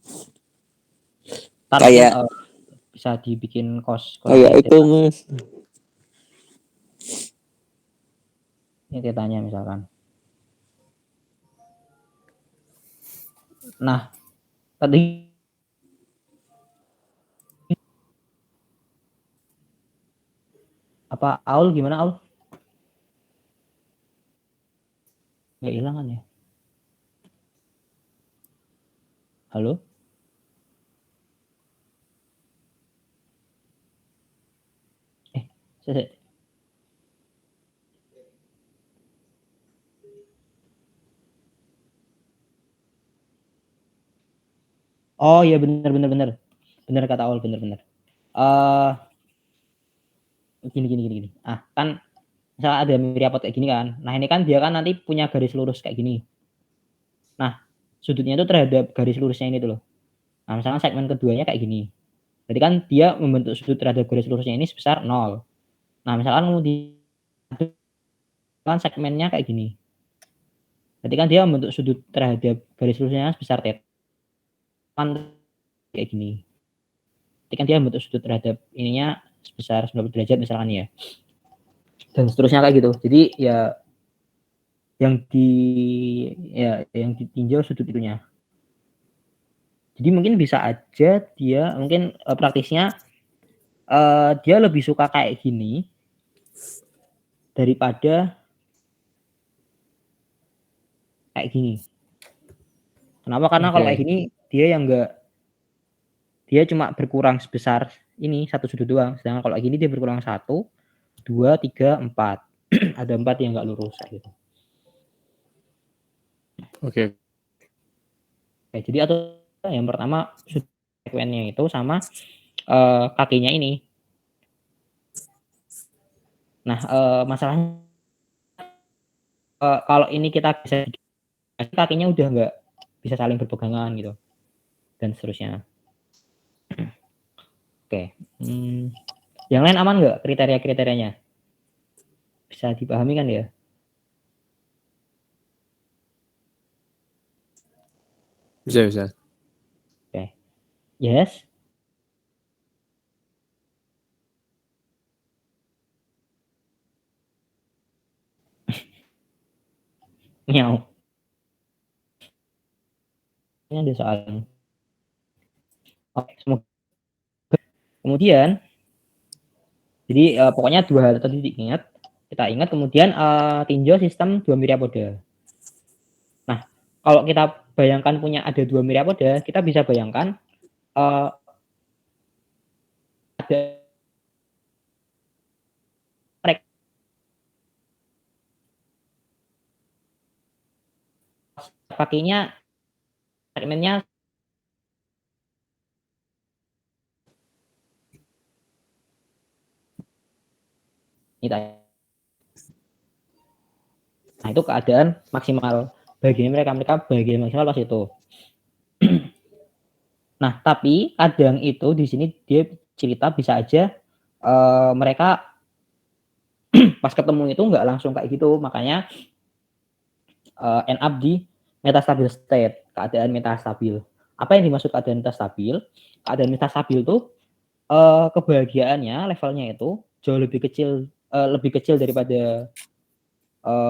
Kayak bisa dibikin cos kayak itu, Mas. Ini tetanya misalkan. Nah, tadi apa Aul gimana Aul? Nggak hilang kan ya? Halo? Saya Oh iya benar. Benar kata Aul, benar. Gini. Kan misalnya ada miriapod kayak gini kan. Nah, ini kan dia kan nanti punya garis lurus kayak gini. Nah, sudutnya itu terhadap garis lurusnya ini tuh loh. Nah, misalnya segmen keduanya kayak gini. Berarti kan dia membentuk sudut terhadap garis lurusnya ini sebesar 0. Nah, misalkan kemudian kan segmennya kayak gini. Berarti kan dia membentuk sudut terhadap garis lurusnya sebesar θ. Kan kayak gini. Berarti kan dia membentuk sudut terhadap ininya sebesar 90 derajat misalkan ya. Dan seterusnya kayak gitu. Jadi ya yang ditinjau sudut itunya. Jadi mungkin bisa aja dia mungkin praktisnya dia lebih suka kayak gini daripada kayak gini. Kenapa? Karena kalau kayak gini dia cuma berkurang sebesar ini satu sudut doang. Sedangkan kalau kayak gini dia berkurang 1, 2, 3, 4. Ada 4 yang nggak lurus kayak gitu. Oke. Jadi atau yang pertama sudut segmennya itu sama kakinya ini. Nah, masalahnya kalau ini kita bisa kakinya udah nggak bisa saling berpegangan gitu dan seterusnya. Oke. Yang lain aman nggak kriteria-kriterianya? Bisa dipahami kan ya? Bisa. Oke. Yes. Miau. Ini ada soal. Oke, kemudian jadi pokoknya 2 hal tadi diingat, kita ingat kemudian tinjau sistem 2 myriapoda. Nah, kalau kita bayangkan punya ada 2 myriapoda, kita bisa bayangkan ada mereka pakainya segmennya kita. Nah, itu keadaan maksimal bagian mereka bagian maksimal pas itu. Nah, tapi kadang itu di sini dia cerita bisa aja mereka pas ketemu itu nggak langsung kayak gitu, makanya end up di metastabil state, keadaan metastabil. Apa yang dimaksud keadaan metastabil? Keadaan metastabil tuh kebahagiaannya levelnya itu jauh lebih kecil daripada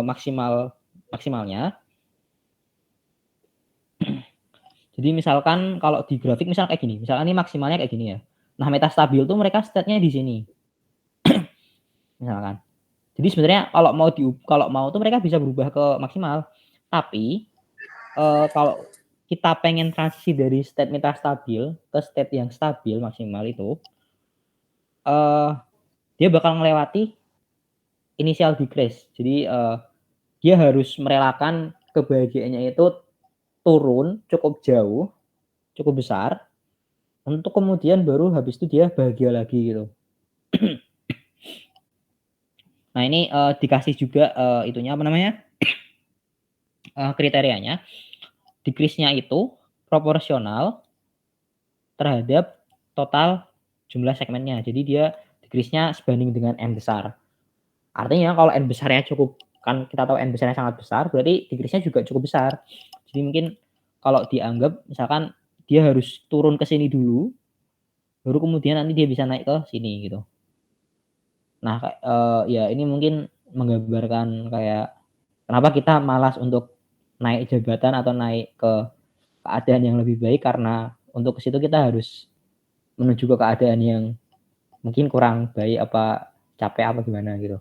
maksimalnya. Jadi misalkan kalau di grafik misal kayak gini, misalkan ini maksimalnya kayak gini ya. Nah, metastabil tuh mereka state-nya di sini. Misalkan. Jadi sebenarnya kalau mau tuh mereka bisa berubah ke maksimal. Tapi kalau kita pengen transisi dari state metastabil ke state yang stabil maksimal itu, dia bakal melewati initial decrease. Jadi dia harus merelakan kebahagiaannya itu turun cukup jauh, cukup besar, untuk kemudian baru habis itu dia bahagia lagi gitu. Nah ini dikasih juga itunya apa namanya kriterianya, decrease-nya itu proporsional terhadap total jumlah segmennya. Jadi dia decrease-nya sebanding dengan n besar. Artinya kalau n besarnya cukup, kan kita tahu n besarnya sangat besar, berarti decrease-nya juga cukup besar. Jadi mungkin kalau dianggap misalkan dia harus turun ke sini dulu, baru kemudian nanti dia bisa naik ke sini gitu. Nah, ya ini mungkin menggambarkan kayak kenapa kita malas untuk naik jabatan atau naik ke keadaan yang lebih baik, karena untuk ke situ kita harus menuju ke keadaan yang mungkin kurang baik, apa capek apa gimana gitu.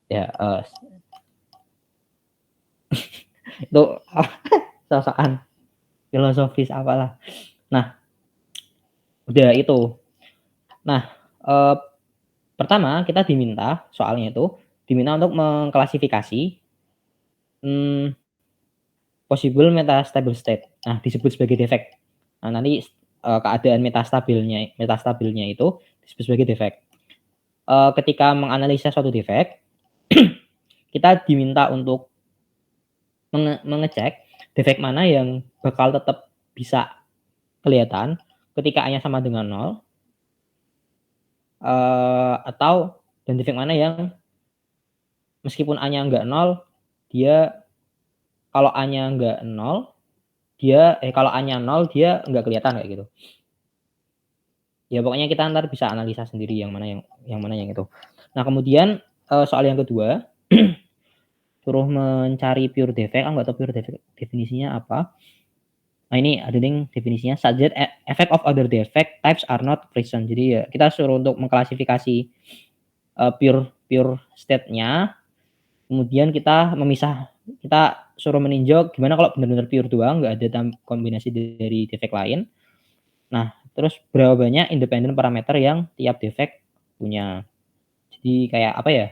Ya, itu sosokan filosofis apalah. Nah, udah itu. Nah, pertama kita diminta soalnya itu diminta untuk mengklasifikasi possible metastable state. Nah, disebut sebagai defect. Nah, nanti keadaan metastabilnya itu disebut sebagai defect. Ketika menganalisa suatu defect, kita diminta untuk mengecek defect mana yang bakal tetap bisa kelihatan ketika A-nya sama dengan 0, atau dan defect mana yang meskipun A-nya enggak 0, dia kalau A-nya enggak 0, kalau A-nya 0 dia enggak kelihatan kayak gitu. Ya pokoknya kita ntar bisa analisa sendiri yang mana yang itu. Nah, kemudian soal yang kedua suruh mencari pure defect. Enggak tahu pure defect definisinya apa. Nah, ini ada yang definisinya suggest effect of other defect types are not present. Jadi ya kita suruh untuk mengklasifikasi pure state-nya. Kemudian kita suruh meninjau gimana kalau benar-benar pure doang, nggak ada kombinasi dari defect lain. Nah, terus berapa banyak independent parameter yang tiap defect punya. Jadi kayak apa ya?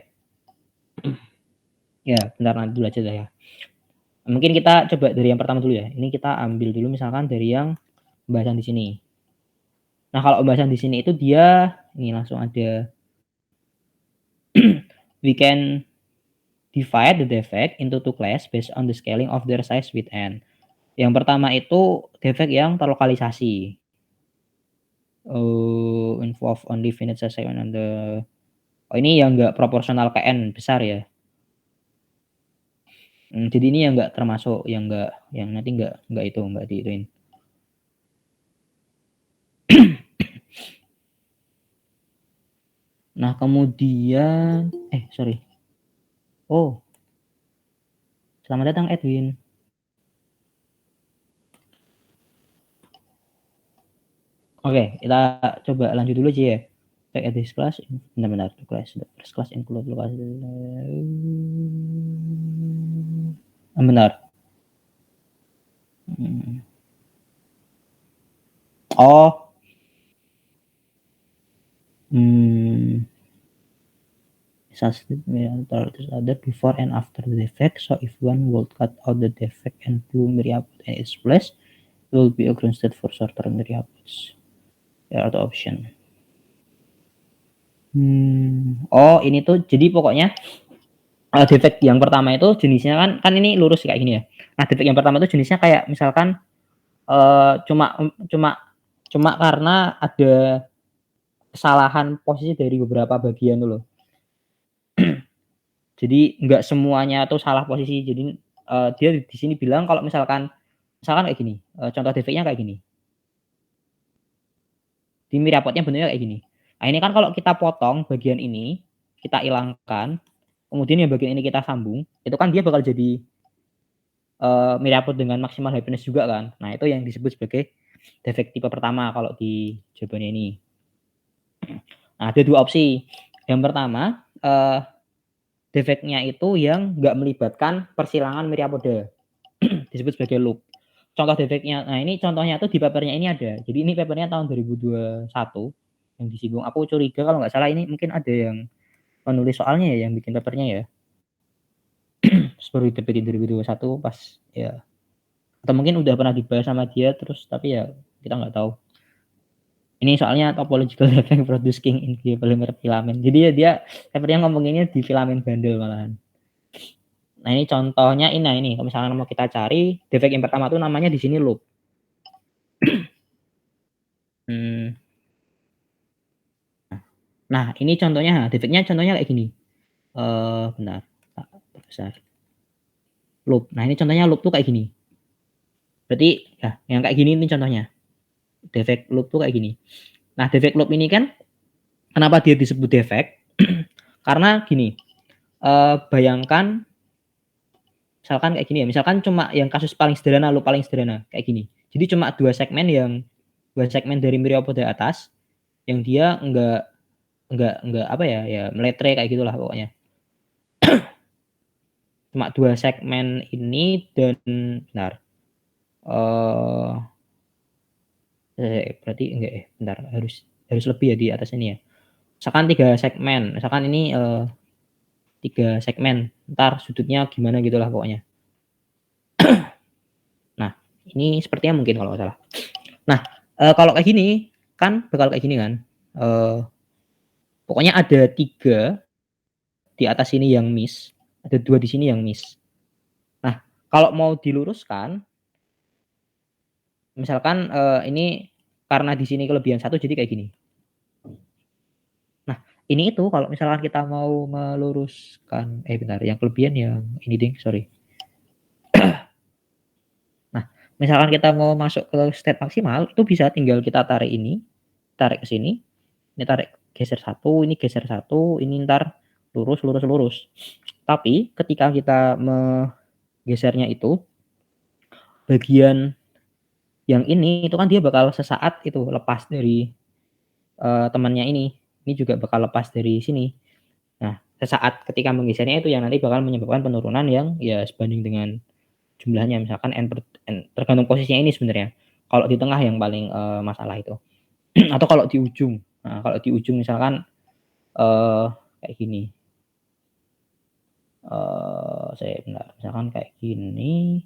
Ya, bentar nanti dulu aja lah ya. Mungkin kita coba dari yang pertama dulu ya. Ini kita ambil dulu misalkan dari yang pembahasan di sini. Nah, kalau pembahasan di sini itu dia ini langsung ada we can divide the defect into two class based on the scaling of their size with n. Yang pertama itu defect yang terlokalisasi. Involve only finite size segment on the ini yang enggak proporsional ke n besar ya. Jadi ini yang enggak termasuk yang nanti enggak diituin. Nah, kemudian sorry. Selamat datang Edwin. Oke, kita coba lanjut dulu aja ya. Take at this class, benar-benar class, the first class include lokasi. Benar. Oh. Such other before and after the defect. So if one would cut out the defect and glue myriapode in its place, it will be a ground state for shorter myriapods. There are the option. Oh, ini tuh jadi pokoknya defect yang pertama itu jenisnya kan ini lurus kayak gini ya. Nah, defect yang pertama itu jenisnya kayak misalkan cuma karena ada kesalahan posisi dari beberapa bagian tuh loh. Jadi nggak semuanya tuh salah posisi. Jadi dia di sini bilang kalau misalkan kayak gini, contoh defeknya kayak gini. Di myriapodnya bentuknya kayak gini. Nah, ini kan kalau kita potong bagian ini, kita hilangkan, kemudian yang bagian ini kita sambung, itu kan dia bakal jadi myriapod dengan maksimal happiness juga kan. Nah, itu yang disebut sebagai defek tipe pertama kalau di jawabannya ini. Nah, ada dua opsi. Yang pertama, defeknya itu yang nggak melibatkan persilangan myriapoda. Disebut sebagai loop. Contoh defeknya, nah ini contohnya tuh di papernya ini ada. Jadi ini papernya tahun 2021 yang disinggung. Aku curiga kalau nggak salah ini mungkin ada yang penulis soalnya ya yang bikin papernya ya. Baru diterbit 2021 pas ya. Atau mungkin udah pernah dibahas sama dia terus tapi ya kita nggak tahu. Ini soalnya topological defect producing in polymer filament. Jadi ya dia papernya ngomonginnya di filamen bandel malahan. Nah, ini contohnya ini. Kalau misalnya mau kita cari, defek yang pertama tuh namanya di sini loop. Nah, ini contohnya, defeknya contohnya kayak gini. Bentar, Pak Profesor. Loop. Nah, ini contohnya loop tuh kayak gini. Berarti ya, yang kayak gini ini contohnya. Defek loop tuh kayak gini. Nah, defek loop ini kan kenapa dia disebut defek? Karena gini. Bayangkan misalkan kayak gini ya. Misalkan cuma yang kasus paling sederhana, loop paling sederhana kayak gini. Jadi cuma dua segmen dari myriapoda atas yang dia enggak apa ya meletre kayak gitulah pokoknya. Cuma dua segmen ini dan benar. Berarti enggak ya, bentar harus lebih ya di atas ini ya. Misalkan 3 segmen, misalkan ini 3 segmen, ntar sudutnya gimana gitulah pokoknya. Nah, ini sepertinya mungkin kalau nggak salah. Nah, kalau kayak gini kan bakal kayak gini kan. Pokoknya ada 3 di atas sini yang miss, ada 2 di sini yang miss. Nah, kalau mau diluruskan misalkan ini karena di sini kelebihan 1 jadi kayak gini. Nah, ini itu kalau misalkan kita mau meluruskan bentar, yang kelebihan yang ini ding, sorry. Nah, misalkan kita mau masuk ke state maksimal, itu bisa tinggal kita tarik ini, tarik ke sini, ini tarik geser 1, ini geser 1, ini ntar lurus. Tapi ketika kita menggesernya itu, bagian yang ini itu kan dia bakal sesaat itu lepas dari temannya ini. Ini juga bakal lepas dari sini. Nah, sesaat ketika menggesernya itu yang nanti bakal menyebabkan penurunan yang ya sebanding dengan jumlahnya. Misalkan n tergantung posisinya ini sebenarnya. Kalau di tengah yang paling masalah itu. Atau kalau di ujung. Nah, kalau di ujung misalkan kayak gini. Misalkan kayak gini.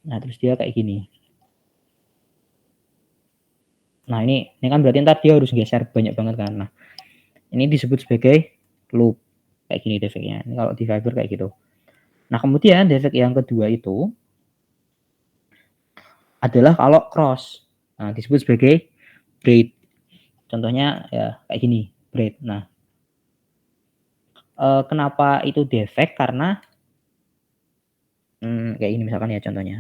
Nah, terus dia kayak gini. Nah, ini kan berarti ntar dia harus geser banyak banget kan. Nah, ini disebut sebagai loop. Kayak gini defeknya. Ini kalau di fiber kayak gitu. Nah, kemudian defek yang kedua itu adalah kalau cross. Nah, disebut sebagai braid. Contohnya ya kayak gini, braid. Nah, kenapa itu defek? Karena kayak ini misalkan ya contohnya.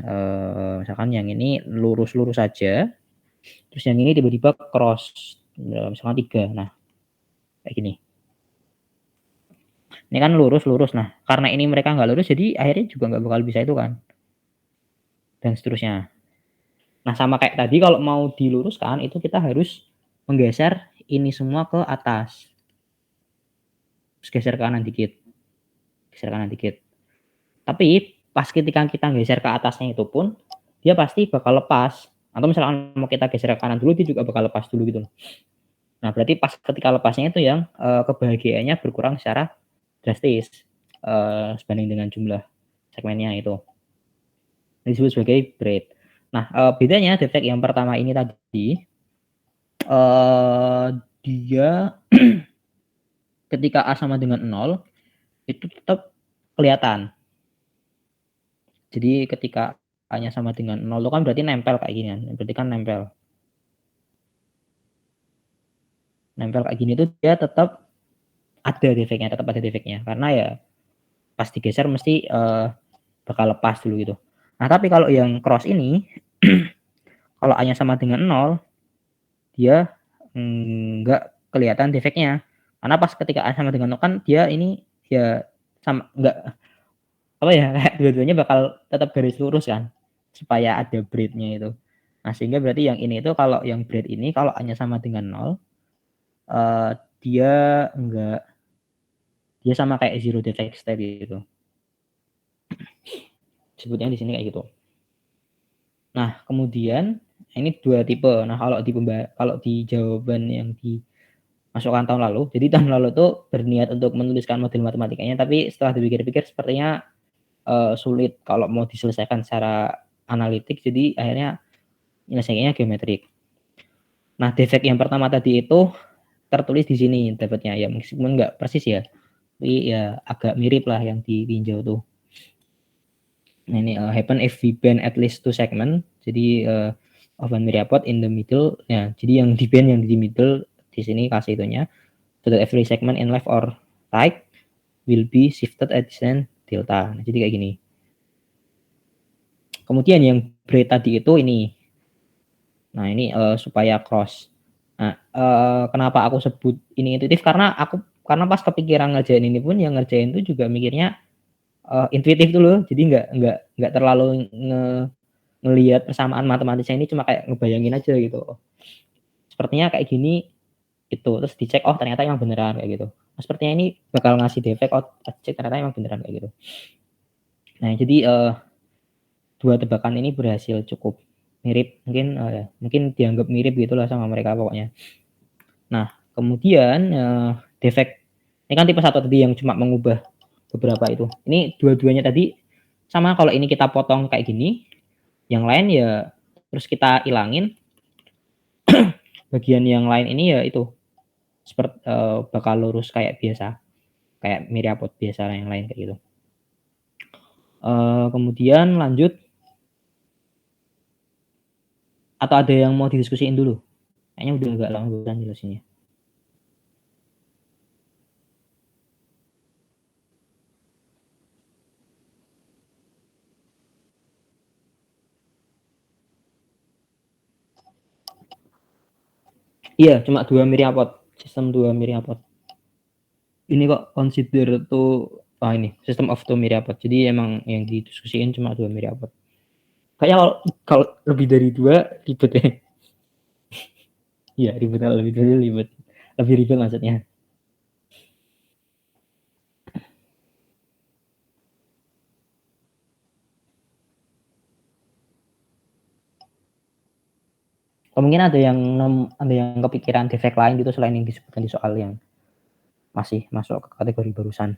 Misalkan yang ini lurus saja. Terus yang ini tiba-tiba cross. Misalkan 3. Nah, kayak gini. Ini kan lurus. Nah, karena ini mereka nggak lurus, jadi akhirnya juga nggak bakal bisa itu kan. Dan seterusnya. Nah, sama kayak tadi kalau mau diluruskan itu kita harus menggeser ini semua ke atas. Terus geser ke kanan dikit. Tapi pas ketika kita geser ke atasnya itu pun dia pasti bakal lepas. Atau misalkan mau kita geser ke kanan dulu, dia juga bakal lepas dulu gitu loh. Nah, berarti pas ketika lepasnya itu yang kebahagiaannya berkurang secara drastis sebanding dengan jumlah segmennya itu. Ini disebut sebagai braid. Nah, bedanya defect yang pertama ini tadi, dia ketika A sama dengan 0 itu tetap kelihatan. Jadi ketika A-nya sama dengan 0 itu kan berarti nempel kayak gini kan. Berarti kan nempel. Nempel kayak gini tuh dia tetap ada defeknya. Karena ya pas digeser mesti bakal lepas dulu gitu. Nah, tapi kalau yang cross ini kalau A-nya sama dengan 0 dia enggak kelihatan defeknya. Karena pas ketika A sama dengan 0 kan dia ini ya sama enggak apa ya, dua-duanya bakal tetap garis lurus kan, supaya ada braid-nya itu. Nah, sehingga berarti yang ini itu kalau yang braid ini kalau A-nya sama dengan 0 dia sama kayak zero defect state gitu. Sebutnya di sini kayak gitu. Nah, kemudian ini 2 tipe. Nah, kalau di jawaban yang dimasukkan tahun lalu, jadi tahun lalu tuh berniat untuk menuliskan model matematikanya, tapi setelah dipikir-pikir sepertinya sulit kalau mau diselesaikan secara analitik, jadi akhirnya menyelesaikannya geometrik. Nah, defect yang pertama tadi itu tertulis di sini dapatnya ya, meskipun nggak persis ya, tapi ya agak mirip lah yang ditinjau tuh. Nah, ini happen if we bend at least 2 segment, jadi of one myriapod in the middle, ya, jadi yang di bend yang di middle di sini kasih itunya, so that every segment in left or right will be shifted at distance delta. Nah, jadi kayak gini. Kemudian yang braid tadi itu ini. Nah, ini supaya cross. Nah, kenapa aku sebut ini intuitif, karena pas kepikiran ngerjain ini pun yang ngerjain itu juga mikirnya intuitif dulu. Jadi nggak terlalu ngelihat persamaan matematisnya, ini cuma kayak ngebayangin aja gitu. Sepertinya kayak gini itu, terus dicek oh ternyata emang beneran kayak gitu. Nah, sepertinya ini bakal ngasih defect, oh cek ternyata emang beneran kayak gitu. Nah, jadi 2 tebakan ini berhasil cukup mirip, mungkin dianggap mirip gitulah sama mereka pokoknya. Nah, kemudian defect ini kan tipe 1 tadi yang cuma mengubah beberapa itu. Ini dua-duanya tadi sama, kalau ini kita potong kayak gini, yang lain ya terus kita ilangin. Bagian yang lain ini ya itu seperti bakal lurus kayak biasa, kayak myriapod biasa yang lain kayak gitu. Kemudian lanjut, atau ada yang mau didiskusiin dulu? Kayaknya udah agak lama bukan jelasinnya. Iya, cuma 2 myriapod, sistem 2 myriapod. Ini kok consider tuh ini system of 2 myriapod. Jadi emang yang didiskusiin cuma 2 myriapod. Kayaknya kalau lebih dari 2 ribet ya. Iya, ribet lebih ribet maksudnya. Mungkin ada yang kepikiran defect lain gitu selain yang disebutkan di soal yang masih masuk ke kategori barusan.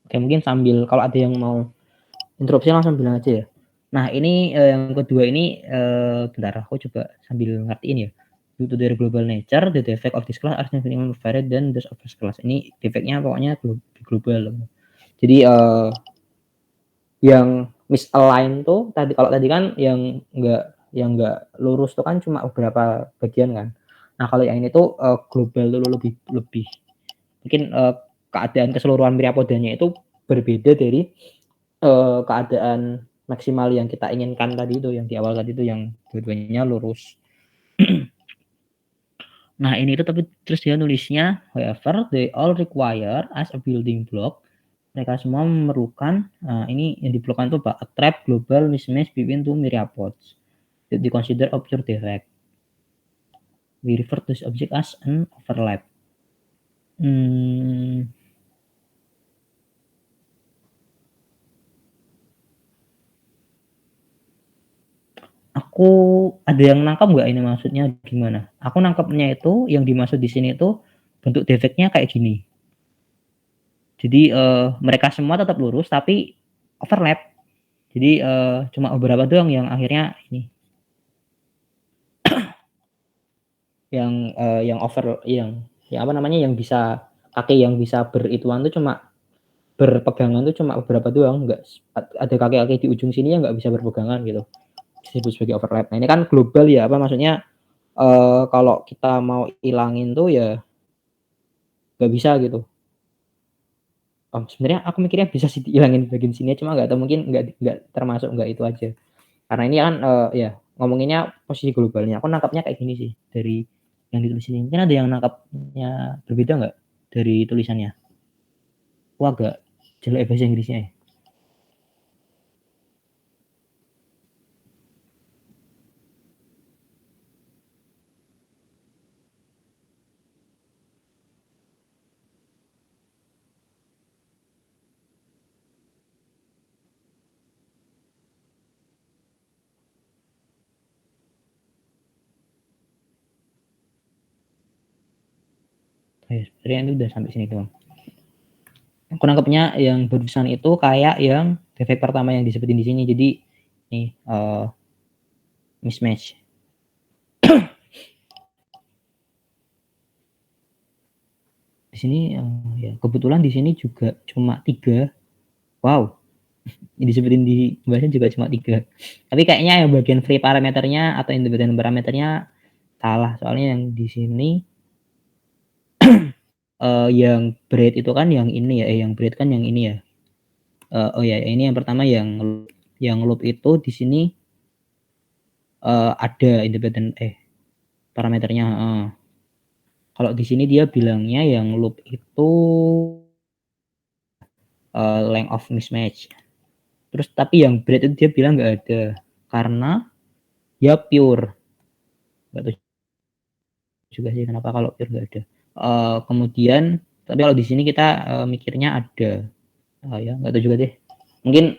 Oke, mungkin sambil kalau ada yang mau interupsi langsung bilang aja ya. Nah, ini yang kedua ini bentar aku coba sambil ngertiin ya. Due to their global nature, the defect of this class are significantly more varied than those of this class. Ini defeknya pokoknya global. Jadi yang misalign tuh kalau tadi kan yang yang nggak lurus tuh kan cuma beberapa bagian kan. Nah kalau yang ini tuh global dulu lebih mungkin keadaan keseluruhan myriapodanya itu berbeda dari keadaan maksimal yang kita inginkan tadi itu, yang di awal tadi itu yang dua-duanya lurus. Nah ini tuh tapi terus dia nulisnya, however they all require as a building block. Mereka semua memerlukan, ini yang diperlukan itu a trap global mismatch between two myriapods that we consider obscure defect. We refer to this object as an overlap. Aku ada yang nangkap nggak ini maksudnya gimana? Aku nangkapnya itu yang dimaksud di sini itu bentuk defeknya kayak gini. Jadi mereka semua tetap lurus tapi overlap. Jadi cuma beberapa doang yang akhirnya ini yang over yang apa namanya yang bisa kaki yang bisa berituan tuh cuma berpegangan tuh cuma beberapa doang, nggak ada kaki-kaki di ujung sini yang nggak bisa berpegangan gitu. Disebut sebagai overlap. Nah ini kan global ya, apa maksudnya kalau kita mau ilangin tuh ya nggak bisa gitu. Sebenarnya aku mikirnya bisa sih dihilangin bagian sini, cuma nggak tahu mungkin nggak termasuk nggak itu aja. Karena ini kan ya ngomonginnya posisi globalnya. Aku nangkapnya kayak gini sih dari yang ditulis ini. Mungkin ada yang nangkapnya berbeda nggak dari tulisannya? Wah agak jelek bahasa Inggrisnya ya. Sebenarnya itu udah sampai sini doang. Aku nangkepnya yang barusan itu kayak yang defek pertama yang disebutin di sini. Jadi nih mismatch. Di sini ya kebetulan di sini juga cuma 3. Wow. Yang disebutin di bahasanya juga cuma 3. Tapi kayaknya yang bagian free parameternya atau independent parameternya salah. Soalnya yang di sini yang bread itu kan yang ini ya, yang bread kan yang ini ya. Oh ya, ini yang pertama yang loop itu di sini ada independent parameternya. Kalau di sini dia bilangnya yang loop itu length of mismatch. Terus tapi yang bread itu dia bilang nggak ada karena ya pure. Nggak tahu juga sih kenapa kalau pure nggak ada. Kemudian tapi kalau di sini kita mikirnya ada. Ya nggak tahu juga deh. Mungkin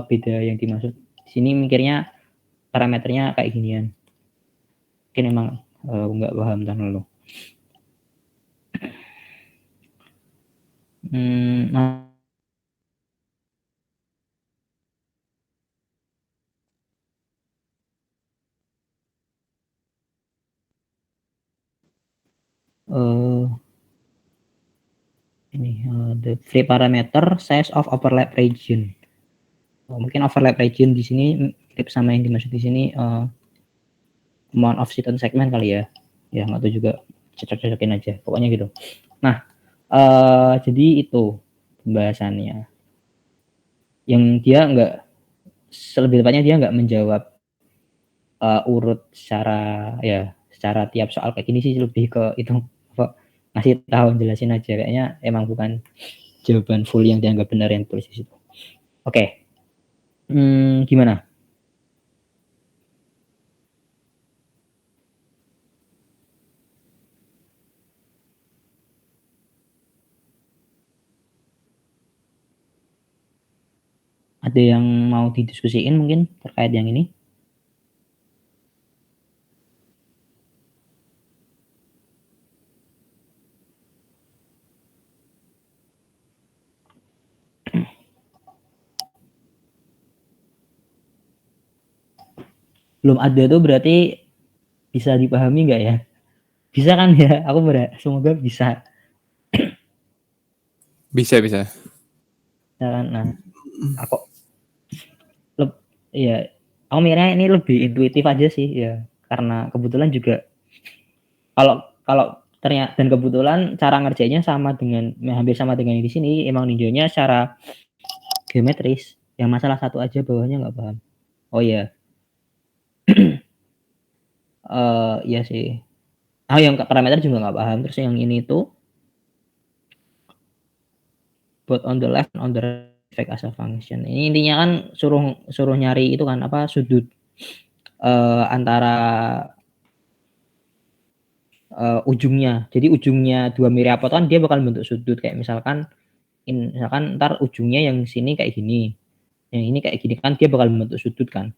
beda yang dimaksud. Di sini mikirnya parameternya kayak ginian. Mungkin emang nggak paham tentang lo. Nah, ini the free parameter size of overlap region. Mungkin overlap region di sini mirip sama yang dimaksud di sini amount of certain segment kali ya. Ya nggak tahu juga, cocok-cocokin aja. Pokoknya gitu. Nah, jadi itu pembahasannya. Yang dia nggak, selebih tepatnya dia nggak menjawab urut secara tiap soal kayak gini sih, lebih ke itu apa ngasih tahu jelasin aja, kayaknya emang bukan jawaban full yang dianggap benar yang tulis di situ. Oke. Gimana? Ada yang mau didiskusiin mungkin terkait yang ini? Belum ada tuh berarti bisa dipahami nggak ya? Bisa kan ya? Aku semoga bisa. Bisa. Nah, aku ya Aku mikirnya ini lebih intuitif aja sih ya, karena kebetulan juga kalau ternyata dan kebetulan cara ngerjainnya sama dengan hampir sama dengan yang di sini, emang ninjanya secara geometris. Yang masalah satu aja bawahnya nggak paham. Oh iya, iya sih. Yang parameter juga nggak paham. Terus yang ini tuh both on the left and on the right effect as a function. Ini intinya kan suruh nyari itu kan apa sudut antara ujungnya. Jadi ujungnya dua miriapod kan dia bakal bentuk sudut kayak misalkan ntar ujungnya yang sini kayak gini, yang ini kayak gini kan dia bakal membentuk sudut kan.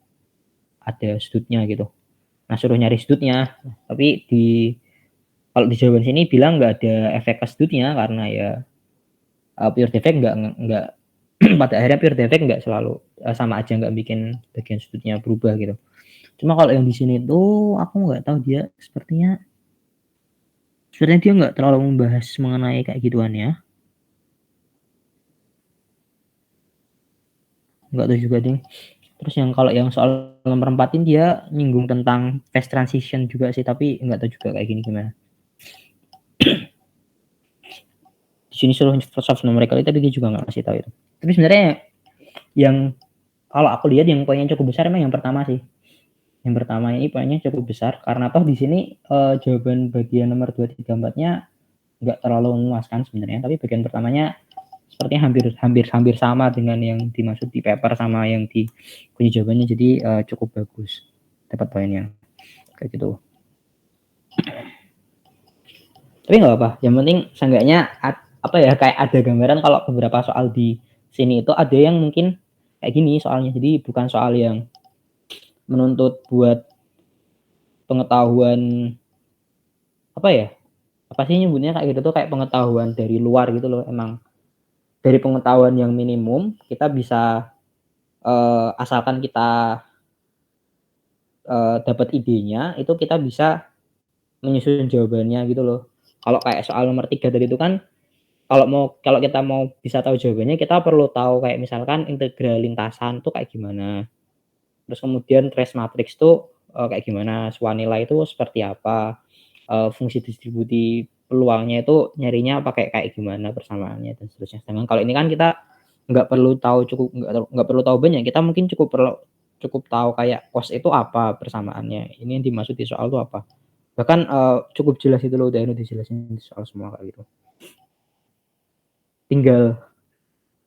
Ada sudutnya gitu. Nah, suruh nyari sudutnya. Tapi kalau di jawaban sini bilang nggak ada efek ke sudutnya karena ya pure defect nggak pada akhirnya pure defect nggak selalu sama aja nggak bikin bagian sudutnya berubah gitu. Cuma kalau yang di sini tuh aku nggak tahu dia sepertinya dia nggak terlalu membahas mengenai kayak gituan ya. Nggak tahu juga ding. Terus yang kalau yang soal nomor 4 ini dia nyinggung tentang phase transition juga sih, tapi nggak tahu juga kayak gini gimana. Di sini suruh soft numerical tapi dia juga nggak kasih tahu itu. Tapi sebenarnya yang kalau aku lihat yang poinnya cukup besar emang yang pertama sih. Yang pertama ini poinnya cukup besar karena toh di sini jawaban bagian nomor 2, 3, 4-nya nggak terlalu memuaskan sebenarnya, tapi bagian pertamanya sepertinya hampir sama dengan yang dimaksud di paper sama yang di kunci jawabannya, jadi cukup bagus dapat poinnya kayak gitu. Tapi nggak apa, yang penting seenggaknya apa ya kayak ada gambaran kalau beberapa soal di sini itu ada yang mungkin kayak gini soalnya, jadi bukan soal yang menuntut buat pengetahuan apa ya, apa sih nyebutnya kayak gitu tuh, kayak pengetahuan dari luar gitu loh. Emang dari pengetahuan yang minimum kita bisa asalkan kita dapat idenya itu kita bisa menyusun jawabannya gitu loh. Kalau kayak soal nomor 3 tadi itu kan kalau kita mau bisa tahu jawabannya kita perlu tahu kayak misalkan integral lintasan tuh kayak gimana. Terus kemudian trace matrix tuh kayak gimana, sebuah nilai itu seperti apa, fungsi distribusi peluangnya itu nyarinya pakai kayak gimana persamaannya dan seterusnya. Sedangkan kalau ini kan kita nggak perlu tahu nggak perlu tahu banyak, kita mungkin cukup tahu kayak cos itu apa persamaannya, ini yang dimaksud di soal itu apa. Bahkan cukup jelas itu loh, udah dijelasin di soal semua kayak gitu. Tinggal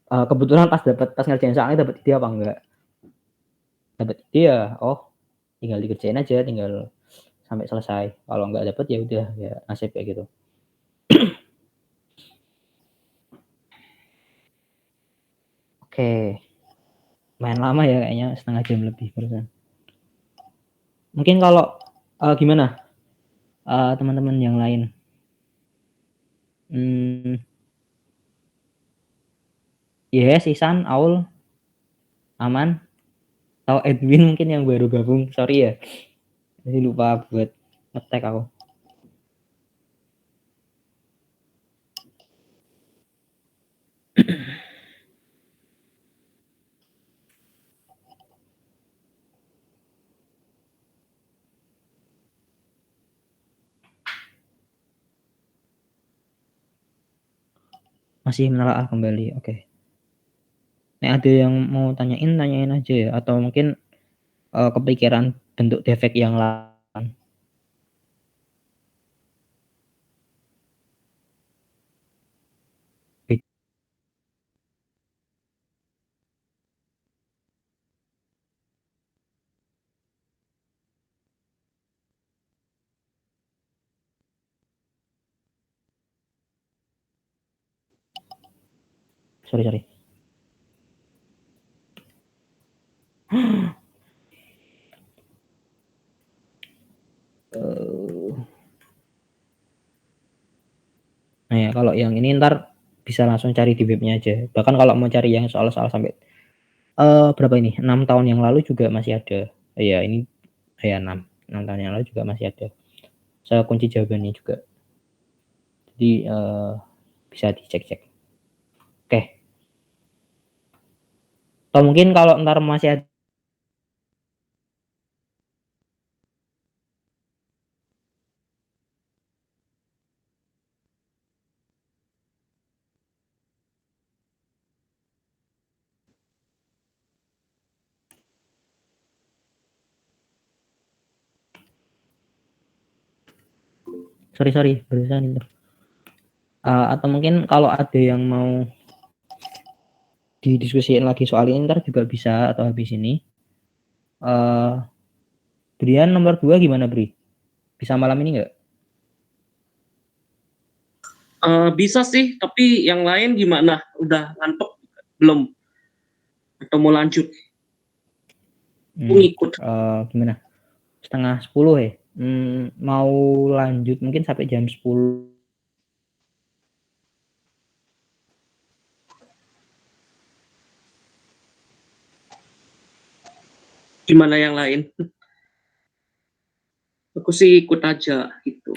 kebetulan pas ngerjain soalnya dapat ide apa enggak. Dapat ide ya, tinggal dikerjain aja, tinggal sampai selesai. Kalau nggak dapat ya udah ya nasib kayak gitu. Oke. Main lama ya kayaknya, setengah jam lebih barusan. Mungkin kalau gimana teman-teman yang lain? Yes, Isan, Aul, aman? Atau Edwin mungkin yang baru gabung, sorry ya. Jadi lupa buat ngetek aku. Masih menelaah kembali, oke. Nih ada yang mau tanyain aja ya, atau mungkin kepikiran bentuk defek yang lain. Sorry. Nah ya kalau yang ini ntar bisa langsung cari di webnya aja. Bahkan kalau mau cari yang soal-soal sampai berapa ini 6 tahun yang lalu juga masih ada. Ya ini ya 6 tahun yang lalu juga masih ada. Saya kunci jawabannya juga. Jadi bisa dicek-cek. Oke. Atau mungkin kalau ntar masih ada Sorry, barusan itu. Atau mungkin kalau ada yang mau didiskusiin lagi soal ini ntar juga bisa atau habis ini. Brian nomor 2 gimana, Bri? Bisa malam ini nggak? Bisa sih, tapi yang lain gimana? Udah ngantuk belum? Atau mau lanjut? Aku ngikut. Gimana? 9:30 ya? Mau lanjut mungkin sampai jam 10. Gimana yang lain? Aku sih ikut aja gitu.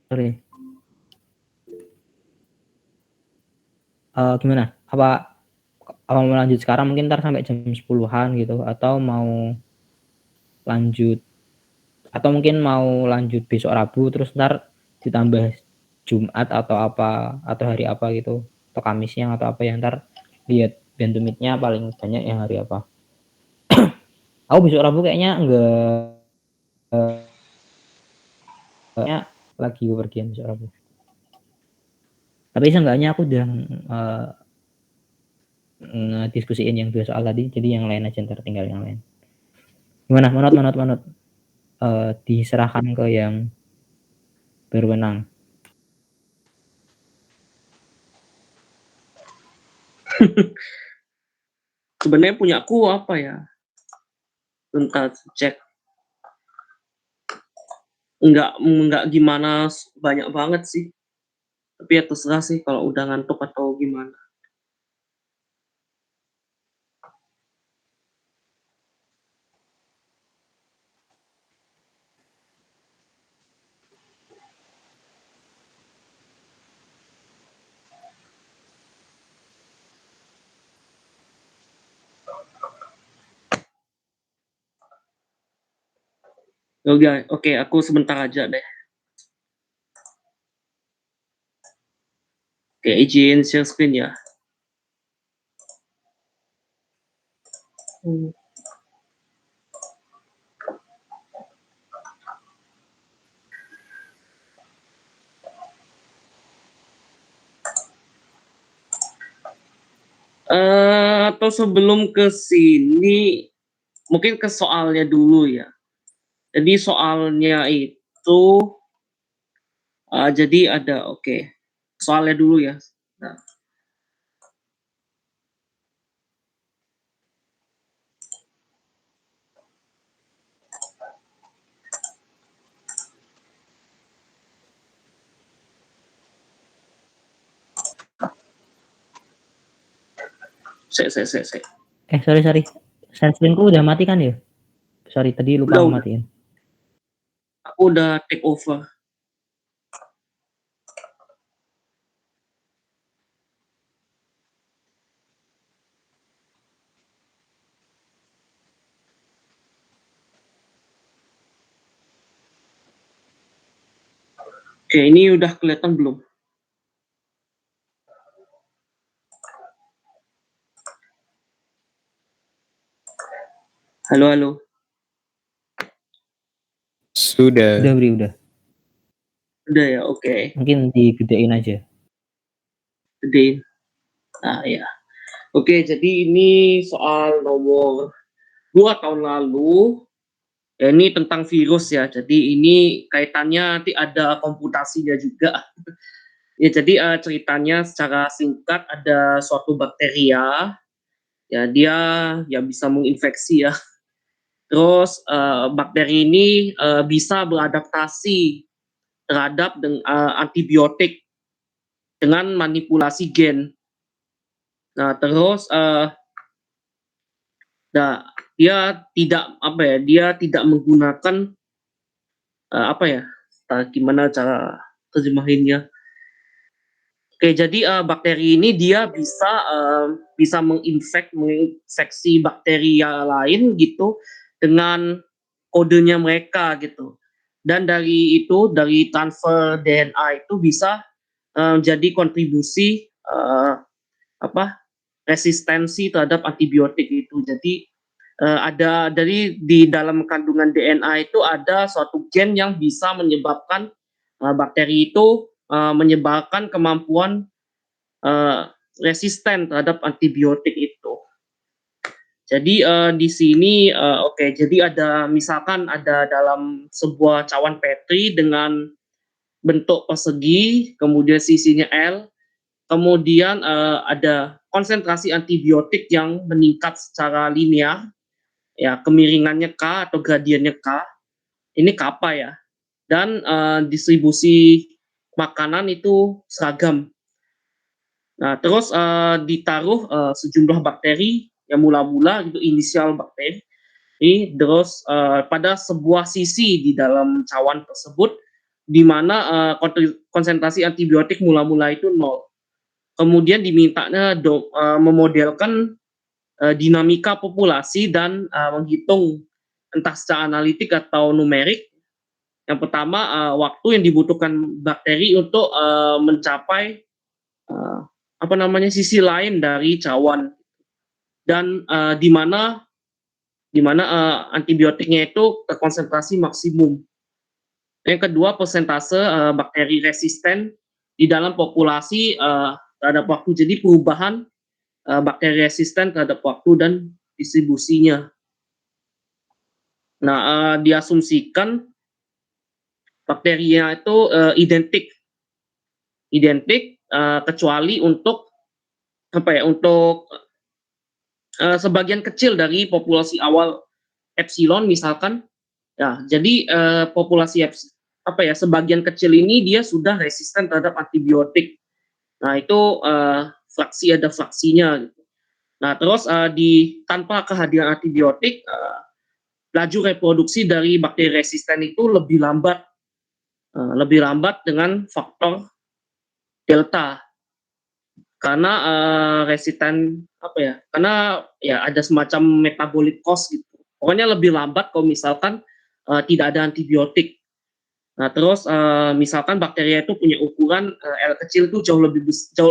Sorry. Gimana? Apa mau lanjut sekarang mungkin ntar sampai jam 10-an gitu, atau mau lanjut, atau mungkin mau lanjut besok Rabu terus ntar ditambah Jumat atau apa, atau hari apa gitu, atau Kamisnya atau apa, yang ntar lihat band to meet-nya paling banyak yang hari apa. Aku besok Rabu kayaknya kayaknya lagi bepergian besok Rabu. Tapi seenggaknya aku udah ngediskusiin yang 2 soal tadi, jadi yang lain aja ntar tinggal yang lain. Gimana? Manut. Diserahkan ke yang berwenang. Sebenarnya punya aku apa ya? Bentar cek. Enggak gimana banyak banget sih. Tapi ya terserah sih kalau udah ngantuk atau gimana. Oke, aku sebentar aja deh. Oke, izin share screen ya. Atau sebelum ke sini, mungkin ke soalnya dulu ya. Jadi soalnya itu, jadi ada, oke. Soalnya dulu ya. Nah, saya. Sorry. Share screen-ku udah mati kan ya? Sorry, tadi lupa Udah. matiin. Aku udah take over. Oke, ini udah kelihatan belum? Halo. Sudah. Udah, Bri, udah. Udah ya, oke. Mungkin digedein aja. Gedein. Nah, ya. Oke, jadi ini soal nomor 2 tahun lalu. Ya, ini tentang virus ya. Jadi ini kaitannya nanti ada komputasinya juga. Ya, jadi ceritanya secara singkat ada suatu bakteria. Ya, dia ya bisa menginfeksi ya. Terus bakteri ini bisa beradaptasi terhadap antibiotik dengan manipulasi gen. Nah, terus dia tidak menggunakan gimana cara terjemahinnya? Oke, jadi bakteri ini dia bisa menginfeksi bakteri lain gitu dengan kodenya mereka gitu. Dan dari transfer DNA itu bisa jadi kontribusi resistensi terhadap antibiotik itu. Jadi ada di dalam kandungan DNA itu ada suatu gen yang bisa menyebabkan bakteri itu menyebabkan kemampuan resisten terhadap antibiotik itu. Jadi di sini oke, jadi misalkan ada dalam sebuah cawan Petri dengan bentuk persegi, kemudian sisinya L, kemudian ada konsentrasi antibiotik yang meningkat secara linear, ya kemiringannya K atau gradiennya K, ini kappa ya. Dan distribusi makanan itu seragam. Nah, terus ditaruh sejumlah bakteri yang mula-mula itu inisial bakteri, terus pada sebuah sisi di dalam cawan tersebut, di mana konsentrasi antibiotik mula-mula itu 0. Kemudian dimintanya memodelkan dinamika populasi dan menghitung entah secara analitik atau numerik. Yang pertama, waktu yang dibutuhkan bakteri untuk mencapai sisi lain dari cawan, dan di mana antibiotiknya itu terkonsentrasi maksimum. Yang kedua, persentase bakteri resisten di dalam populasi terhadap waktu. Jadi perubahan bakteri resisten terhadap waktu dan distribusinya. Nah, diasumsikan bakterinya itu identik kecuali untuk sebagian kecil dari populasi awal epsilon misalkan. Ya, jadi populasi sebagian kecil ini dia sudah resisten terhadap antibiotik. Nah, itu ada fraksinya gitu. Nah, terus tanpa kehadiran antibiotik, laju reproduksi dari bakteri resisten itu lebih lambat dengan faktor delta. Karena karena ya ada semacam metabolic cost gitu. Pokoknya lebih lambat kalau misalkan tidak ada antibiotik. Nah, terus misalkan bakteri itu punya ukuran L kecil itu jauh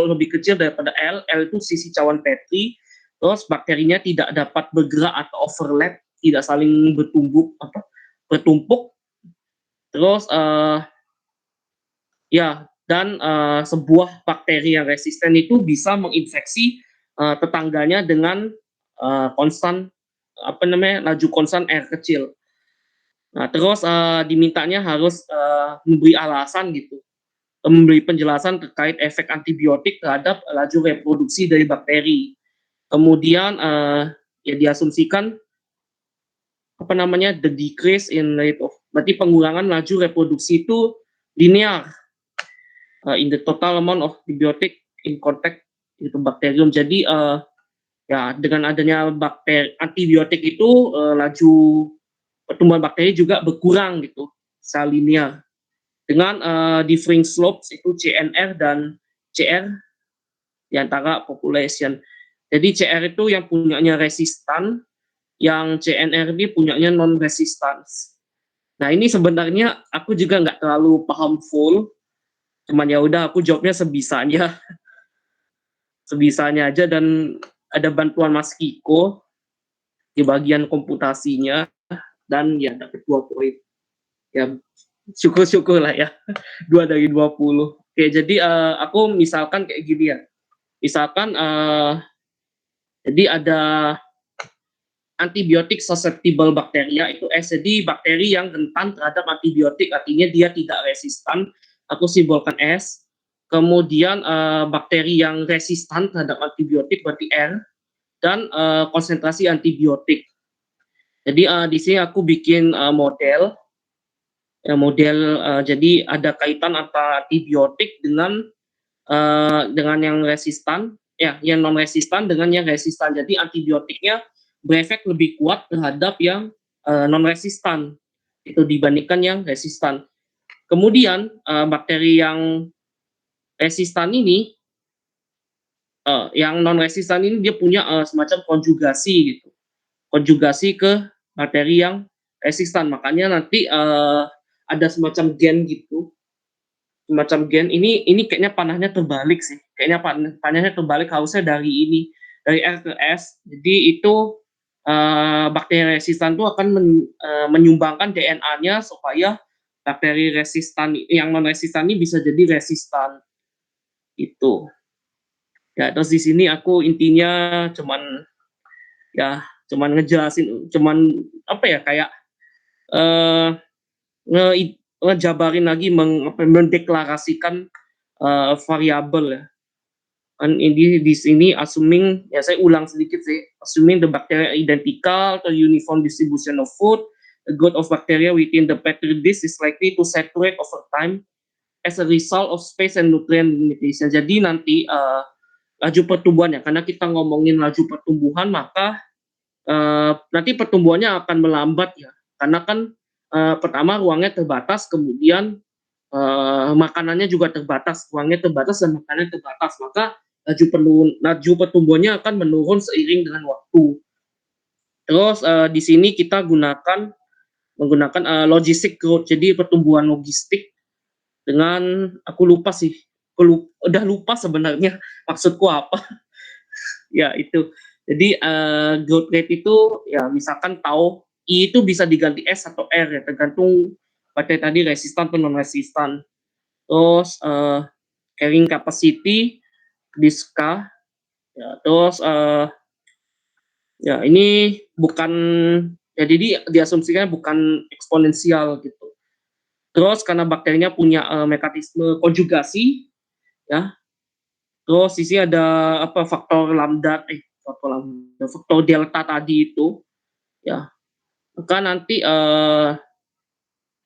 lebih kecil daripada L. L itu sisi cawan Petri. Terus bakterinya tidak dapat bergerak atau overlap, tidak saling bertumpuk. Terus dan sebuah bakteri yang resisten itu bisa menginfeksi tetangganya dengan laju konstan R kecil. Nah, terus dimintanya harus memberi alasan gitu, memberi penjelasan terkait efek antibiotik terhadap laju reproduksi dari bakteri. Kemudian ya diasumsikan the decrease in rate of, berarti pengurangan laju reproduksi itu linear in the total amount of antibiotic in contact itu bakterium. Jadi ya dengan adanya antibiotik itu laju pertumbuhan bakteri juga berkurang gitu secara linear dengan differing slopes itu CNR dan CR di antara population. Jadi CR itu yang punyanya resistan, yang CNR ini punyanya non resistance. Nah, ini sebenarnya aku juga nggak terlalu paham full, cuman ya udah aku jawabnya sebisanya aja, dan ada bantuan Mas Kiko di bagian komputasinya, dan ya dapat 2 poin. Ya syukur-syukur lah ya, 2 dari 20. Oke, jadi aku misalkan kayak gini ya. Misalkan jadi ada antibiotik susceptible bakteria itu jadi bakteri yang rentan terhadap antibiotik, artinya dia tidak resistan. Aku simbolkan S. Kemudian bakteri yang resistan terhadap antibiotik berarti R, dan konsentrasi antibiotik. Jadi di sini aku bikin model. Jadi ada kaitan antara antibiotik dengan yang resistan, yang non resistan dengan yang resistan. Jadi antibiotiknya berefek lebih kuat terhadap yang non resistan itu dibandingkan yang resistan. Kemudian bakteri yang resistan ini, yang non resistan ini dia punya semacam konjugasi ke bakteri yang resistan. Makanya nanti ada semacam gen gitu. Semacam gen ini kayaknya panahnya terbalik sih. Kayaknya panahnya terbalik, harusnya dari R ke S. Jadi itu bakteri resistan itu akan menyumbangkan DNA-nya supaya bakteri resistan yang non resistan ini bisa jadi resistan itu. Ya, terus di sini aku intinya cuman ngejelasin, apa ya, kayak eh ngejabarin lagi mendeklarasikan variabel ya. Kan ini di sini assuming, ya saya ulang sedikit sih, assuming the bacteria identical to uniform distribution of food, the growth of bacteria within the petri dish is likely to saturate over time as a result of space and nutrient limitation. Jadi nanti laju pertumbuhannya, karena kita ngomongin laju pertumbuhan, maka nanti pertumbuhannya akan melambat ya, karena kan pertama ruangnya terbatas, kemudian makanannya juga terbatas, ruangnya terbatas dan makanannya terbatas, maka laju pertumbuhannya akan menurun seiring dengan waktu. Terus di sini kita menggunakan logistic growth, jadi pertumbuhan logistik dengan, aku lupa sih, udah lupa sebenarnya maksudku apa. Ya itu. Jadi growth rate itu ya misalkan tahu I itu bisa diganti S atau R ya, tergantung baterai tadi resistan atau non resistan. Terus carrying capacity disk ya, terus ya ini bukan, ya jadi diasumsikan bukan eksponensial gitu. Terus karena bakterinya punya mekanisme konjugasi ya. Terus di sini ada apa, faktor delta tadi itu ya. Maka nanti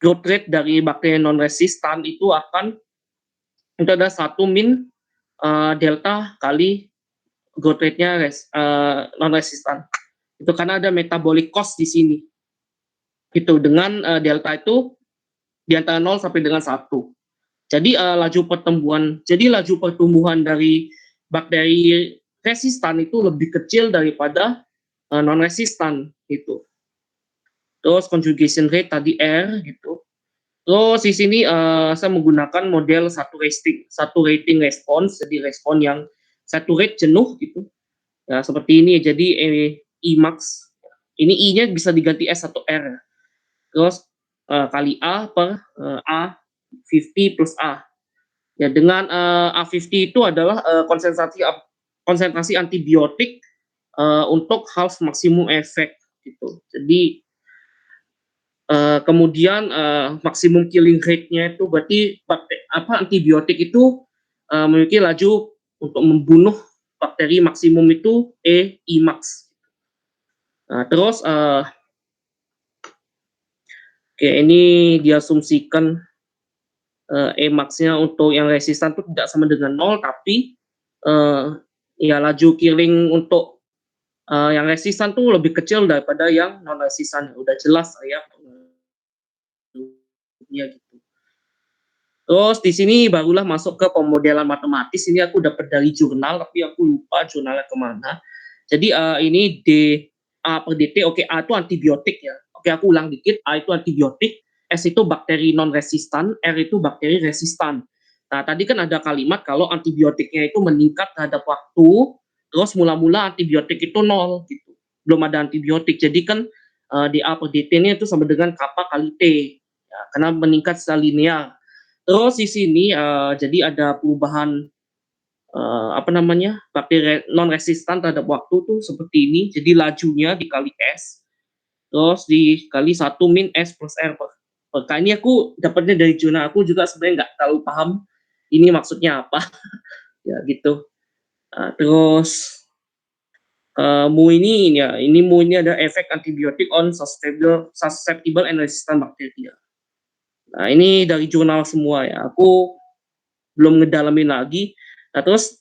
growth rate dari bakteri non resistan itu ada 1 min delta kali growth rate-nya non resistan. Itu karena ada metabolic cost di sini. Itu dengan delta itu di antara 0 sampai dengan 1. Jadi laju pertumbuhan dari bakteri resistan itu lebih kecil daripada non resistan gitu. Terus conjugation rate tadi R gitu. Terus di sini saya menggunakan model saturating response, jadi respon yang saturate jenuh gitu. Ya seperti ini, jadi Emax. Ini I-nya bisa diganti S atau R. Terus kali A per A50 plus A. Ya dengan A50 itu adalah konsentrasi antibiotik untuk half maksimum efek gitu. Jadi kemudian maksimum killing rate-nya itu berarti antibiotik itu memiliki laju untuk membunuh bakteri maksimum itu Emax. Nah, terus oke, ini diasumsikan Emax-nya untuk yang resistan itu tidak sama dengan 0, tapi ya laju killing untuk yang resistan tuh lebih kecil daripada yang non resistan. Udah jelas ya. Ya gitu. Terus di sini barulah masuk ke pemodelan matematis. Ini aku dapat dari jurnal, tapi aku lupa jurnalnya kemana. Jadi ini A per DT, oke, A itu antibiotik ya. Oke, aku ulang dikit, A itu antibiotik, S itu bakteri non resistan, R itu bakteri resistan. Nah, tadi kan ada kalimat kalau antibiotiknya itu meningkat terhadap waktu, terus mula-mula antibiotik itu 0 gitu. Belum ada antibiotik. Jadi kan di A per DT ini itu sama dengan kappa kali T. Ya, karena meningkat secara linear. Terus di sini jadi ada perubahan bakteri non resistan terhadap waktu tuh seperti ini. Jadi lajunya dikali S, terus dikali 1 min S plus R per K. Ini aku dapatnya dari jurnal, aku juga sebenarnya nggak terlalu paham ini maksudnya apa. Ya gitu. Terus mu ini ada efek antibiotik on susceptible and resistant bacteria. Nah, ini dari jurnal semua ya. Aku belum ngedalamin lagi. Nah, terus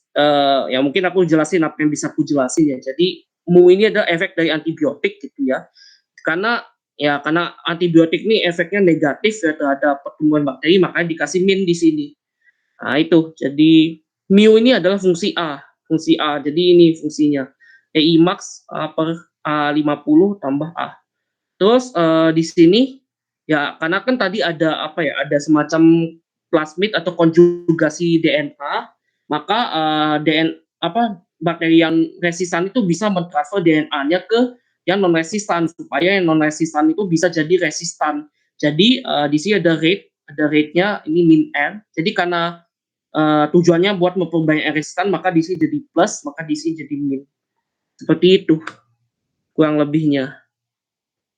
ya mungkin aku jelasin apa yang bisa aku jelasin ya. Jadi mu ini ada efek dari antibiotik gitu ya. Karena antibiotik ini efeknya negatif ya terhadap pertumbuhan bakteri, makanya dikasih min di sini. Nah, itu. Jadi mu ini adalah fungsi A. Jadi ini fungsinya. Emax per A50 tambah A. Terus di sini ya karena kan tadi ada ada semacam plasmid atau konjugasi DNA, maka bakteri yang resistan itu bisa mentransfer DNA-nya ke yang non resistan supaya yang non resistan itu bisa jadi resistan. Jadi di sini ada rate-nya ini min R. Jadi karena tujuannya buat memperbanyak resistan, maka di sini jadi plus, maka di sini jadi min. Seperti itu kurang lebihnya.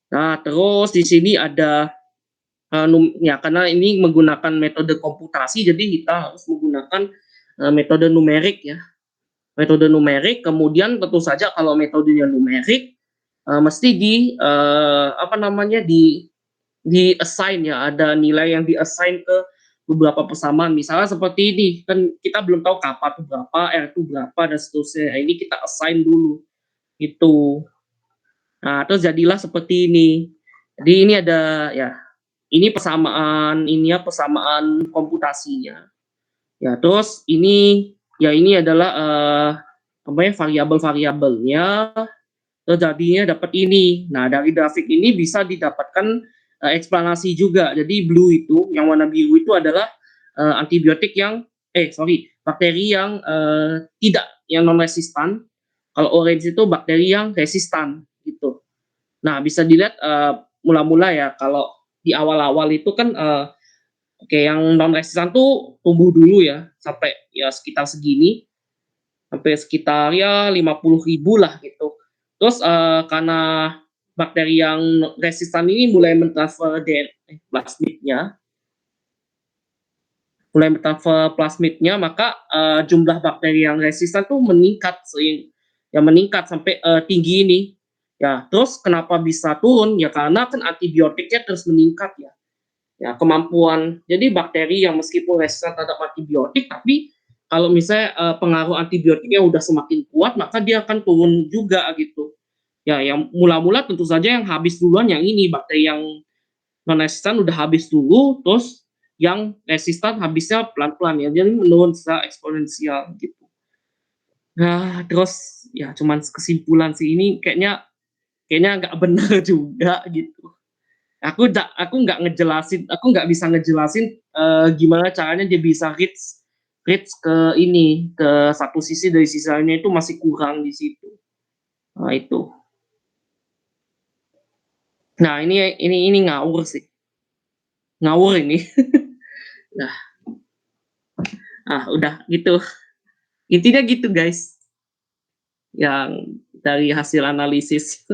Nah, terus di sini ada ya karena ini menggunakan metode komputasi, jadi kita harus menggunakan metode numerik ya. Metode numerik, kemudian tentu saja kalau metodenya numerik mesti di assign ya, ada nilai yang di assign ke beberapa persamaan. Misalnya seperti ini, kan kita belum tahu kappa itu berapa, R itu berapa dan seterusnya. Nah, ini kita assign dulu itu. Nah, terus jadilah seperti ini. Jadi ini ada ya, ini persamaan komputasinya. Ya, terus ini adalah variabel-variabelnya. Terus jadinya dapat ini. Nah, dari grafik ini bisa didapatkan eksplanasi juga. Jadi yang warna biru itu adalah antibiotik bakteri yang tidak, yang non resistan. Kalau orange itu bakteri yang resistan gitu. Nah, bisa dilihat mula-mula ya, kalau di awal-awal itu kan yang non resistan tuh tumbuh dulu ya sampai ya sekitar segini, sampai sekitar ya 50.000 lah gitu. Terus karena bakteri yang resistan ini mulai mentransfer plasmidnya, maka jumlah bakteri yang resistan tuh meningkat sampai tinggi ini. Ya, terus kenapa bisa turun? Ya karena kan antibiotiknya terus meningkat ya. Ya, kemampuan. Jadi bakteri yang meskipun resisten terhadap antibiotik, tapi kalau misalnya pengaruh antibiotiknya udah semakin kuat, maka dia akan turun juga gitu. Ya, yang mula-mula tentu saja yang habis duluan yang ini, bakteri yang non resistan udah habis dulu, terus yang resistan habisnya pelan-pelan ya, jadi menurun secara eksponensial gitu. Nah, terus ya cuman kesimpulan sih, ini kayaknya nggak benar juga gitu. Aku nggak bisa ngejelasin gimana caranya dia bisa reach ke satu sisi, dari sisi lainnya itu masih kurang di situ. Nah, itu. Nah, ini ngawur sih. Ngawur ini. Nah, udah gitu. Intinya gitu, guys. Yang dari hasil analisis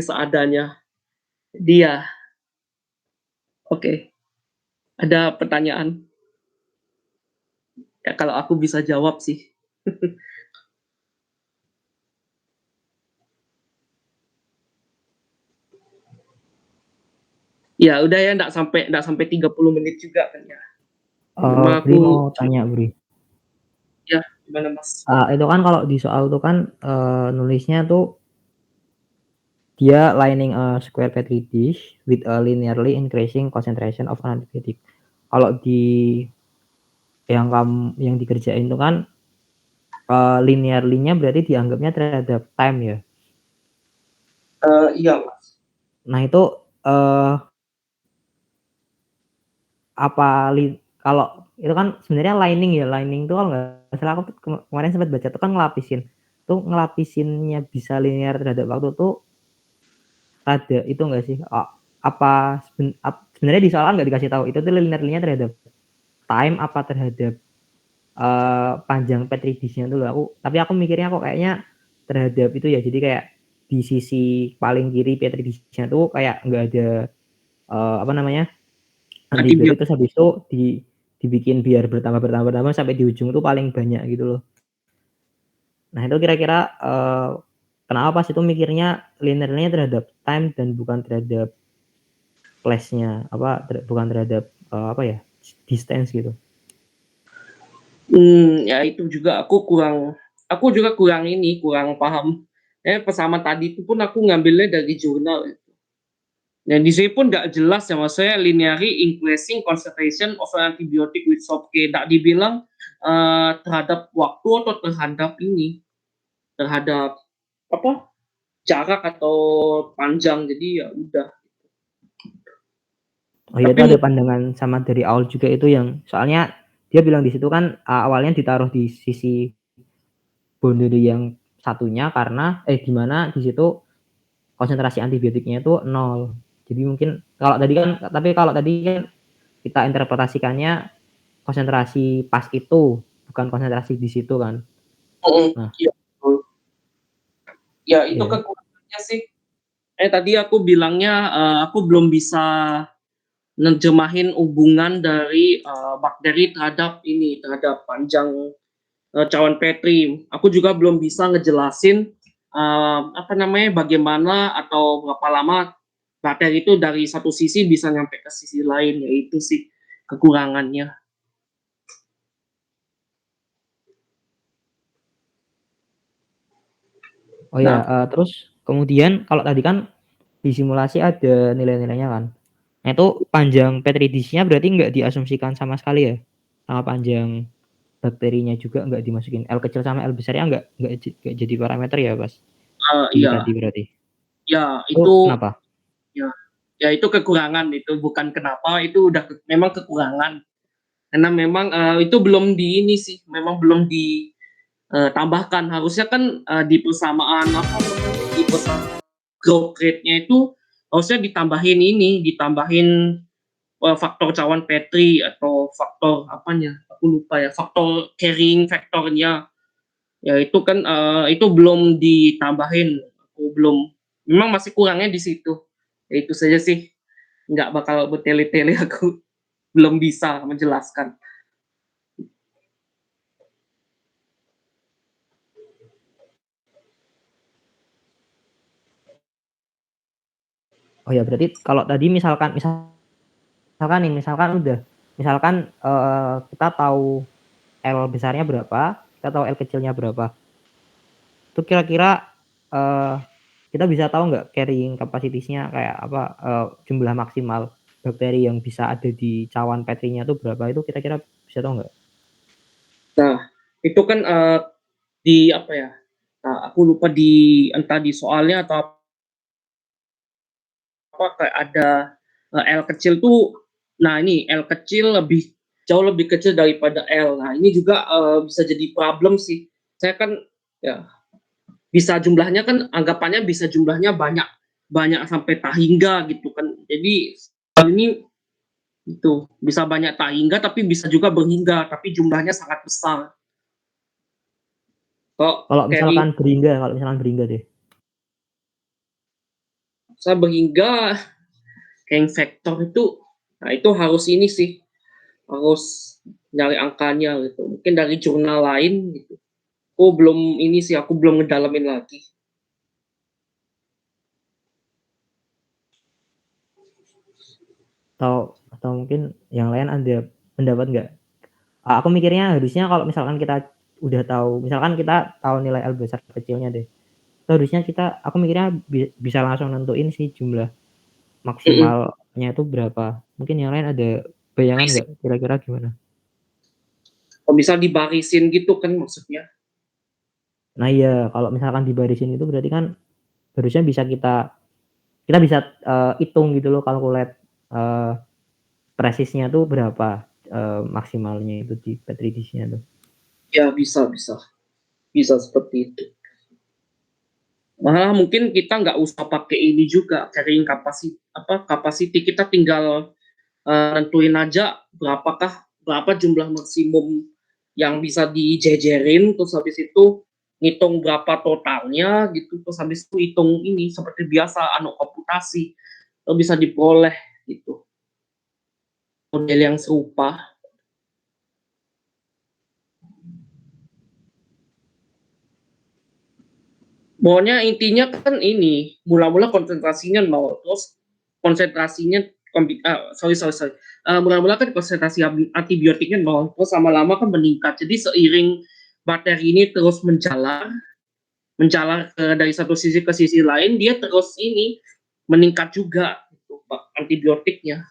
seadanya. Dia. Oke. Ada pertanyaan? Ya kalau aku bisa jawab sih. Ya udah ya, enggak sampai 30 menit juga kan ya. Bri mau tanya, Bri. Ya, gimana Mas? Itu kan kalau di soal tuh kan nulisnya tuh dia lining a square petri dish with a linearly increasing concentration of antibiotic. Kalau di yang dikerjain itu kan linearly-nya berarti dianggapnya terhadap time ya. Iya Mas. Nah itu kalau itu kan sebenarnya lining itu kalau nggak salah aku kemarin sempat baca tuh kan ngelapisinnya bisa linear terhadap waktu tuh ada itu enggak sih? Sebenarnya di soal nggak dikasih tahu itu tuh linearly-nya terhadap time apa terhadap panjang petri dish-nya tuh tapi aku mikirnya kok kayaknya terhadap itu ya, jadi kayak di sisi paling kiri petri dish-nya tuh kayak nggak ada antibiotik, terus habis itu dibikin biar bertambah sampai di ujung tuh paling banyak gitu loh. Nah itu kira-kira kenapa pas itu mikirnya linearnya terhadap time dan bukan terhadap place-nya, bukan terhadap distance gitu. Ya itu juga aku juga kurang paham. Persamaan tadi itu pun aku ngambilnya dari jurnal. Dan di sini pun nggak jelas ya, maksudnya linearly increasing concentration of antibiotic with SOP. Nggak dibilang terhadap waktu atau terhadap jarak atau panjang, jadi ya udah. Oh iya, itu ada pandangan sama dari awal juga itu, yang soalnya dia bilang di situ kan awalnya ditaruh di sisi boundary yang satunya karena gimana di situ konsentrasi antibiotiknya itu 0. Jadi mungkin kalau tadi kan kita interpretasikannya konsentrasi pas itu, bukan konsentrasi di situ kan. Nah. Iya betul. Ya itu Iya. kekurangannya sih. Tadi aku bilangnya aku belum bisa nerjemahin hubungan dari bakteri terhadap panjang cawan Petri. Aku juga belum bisa ngejelasin bagaimana atau berapa lama bakteri itu dari satu sisi bisa nyampe ke sisi lain, yaitu sih kekurangannya. Oh ya, terus kemudian kalau tadi kan di simulasi ada nilai-nilainya kan. Nah itu panjang Petri dish-nya berarti nggak diasumsikan sama sekali ya, sama panjang bakterinya juga nggak dimasukin. L kecil sama L besarnya nggak jadi parameter ya pas Iya. tadi berarti. Ya itu itu kenapa? Ya itu kekurangan, itu bukan kenapa, itu udah memang kekurangan. Karena memang itu belum di ini sih, memang belum ditambahkan. Harusnya kan di persamaan di persamaan growth rate-nya itu harusnya ditambahin faktor cawan Petri atau faktor apanya, aku lupa ya, faktor carrying faktornya. Ya itu kan itu belum ditambahin, memang masih kurangnya di situ. Ya itu saja sih, nggak bakal bertele-tele aku belum bisa menjelaskan. Oh ya berarti kalau tadi misalkan kita tahu L besarnya berapa, kita tahu L kecilnya berapa. Itu kira-kira kita bisa tahu nggak carrying capacity-nya kayak apa, jumlah maksimal bakteri yang bisa ada di cawan Petri-nya itu berapa, itu kira-kira bisa tahu nggak? Nah, itu kan di apa ya? Aku lupa entah di soalnya atau apa, kayak ada L kecil tuh. Nah, ini L kecil jauh lebih kecil daripada L. Nah, ini juga bisa jadi problem sih. Saya kan ya bisa jumlahnya kan anggapannya bisa jumlahnya banyak sampai tak hingga gitu kan. Jadi ini itu bisa banyak tak hingga tapi bisa juga berhingga, tapi jumlahnya sangat besar. Kalau misalkan berhingga deh. Saya berhingga rank vektor itu, nah itu harus ini sih, harus nyari angkanya gitu. Mungkin dari jurnal lain gitu. Aku belum ngedalamin lagi. Atau mungkin yang lain ada pendapat nggak? Aku mikirnya harusnya kalau misalkan kita udah tahu, misalkan kita tahu nilai L besar kecilnya deh, harusnya aku mikirnya bisa langsung nentuin sih jumlah maksimalnya itu berapa. Mungkin yang lain ada bayangan nggak kira-kira gimana? Kalau bisa dibarisin gitu kan maksudnya. Nah iya, kalau misalkan dibarisin itu berarti kan harusnya bisa kita bisa hitung gitu loh, calculate presisnya tuh berapa maksimalnya itu di Petri dish-nya tuh. Ya bisa seperti itu. Malah mungkin kita nggak usah pakai ini juga, carrying capacity, kita tinggal nentuin aja berapa jumlah maksimum yang bisa dijejerin, terus habis itu ngitung berapa totalnya gitu, terus habis itu hitung ini seperti biasa komputasi, bisa diperoleh gitu model yang serupa. Pokoknya intinya kan ini, mula-mula konsentrasinya 0, terus konsentrasinya mula-mula kan konsentrasi antibiotiknya 0, terus lama-lama kan meningkat. Jadi seiring bakteri ini terus menjalar dari satu sisi ke sisi lain, dia terus ini meningkat juga gitu, antibiotiknya.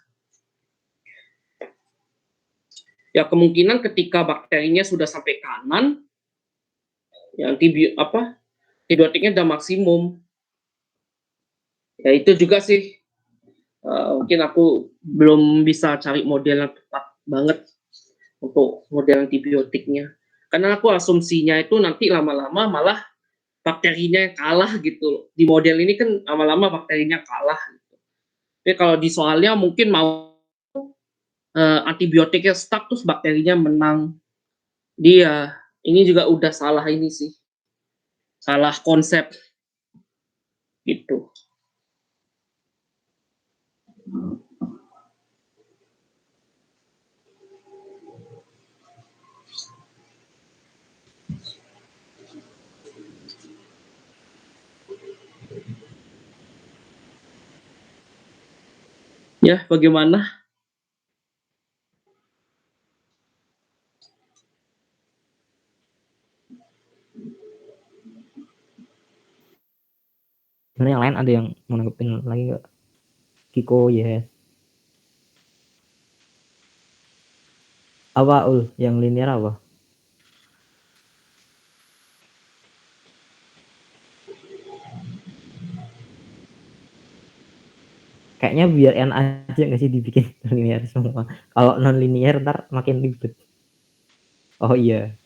Ya kemungkinan ketika bakterinya sudah sampai kanan, ya antibiotiknya udah maksimum. Ya itu juga sih, mungkin aku belum bisa cari model yang tepat banget untuk model antibiotiknya. Karena aku asumsinya itu nanti lama-lama malah bakterinya yang kalah gitu loh. Di model ini kan lama-lama bakterinya kalah gitu. Tapi kalau di soalnya mungkin mau antibiotiknya stuck terus bakterinya menang. Dia ini juga udah salah ini sih. Salah konsep gitu. Ya, bagaimana? Sebenarnya yang lain ada yang mau nanggepin lagi nggak? Kiko ya. Apa yang linear apa? Kayaknya biar enak aja nggak sih dibikin linear semua. Kalau non linear ntar makin ribet. Oh iya.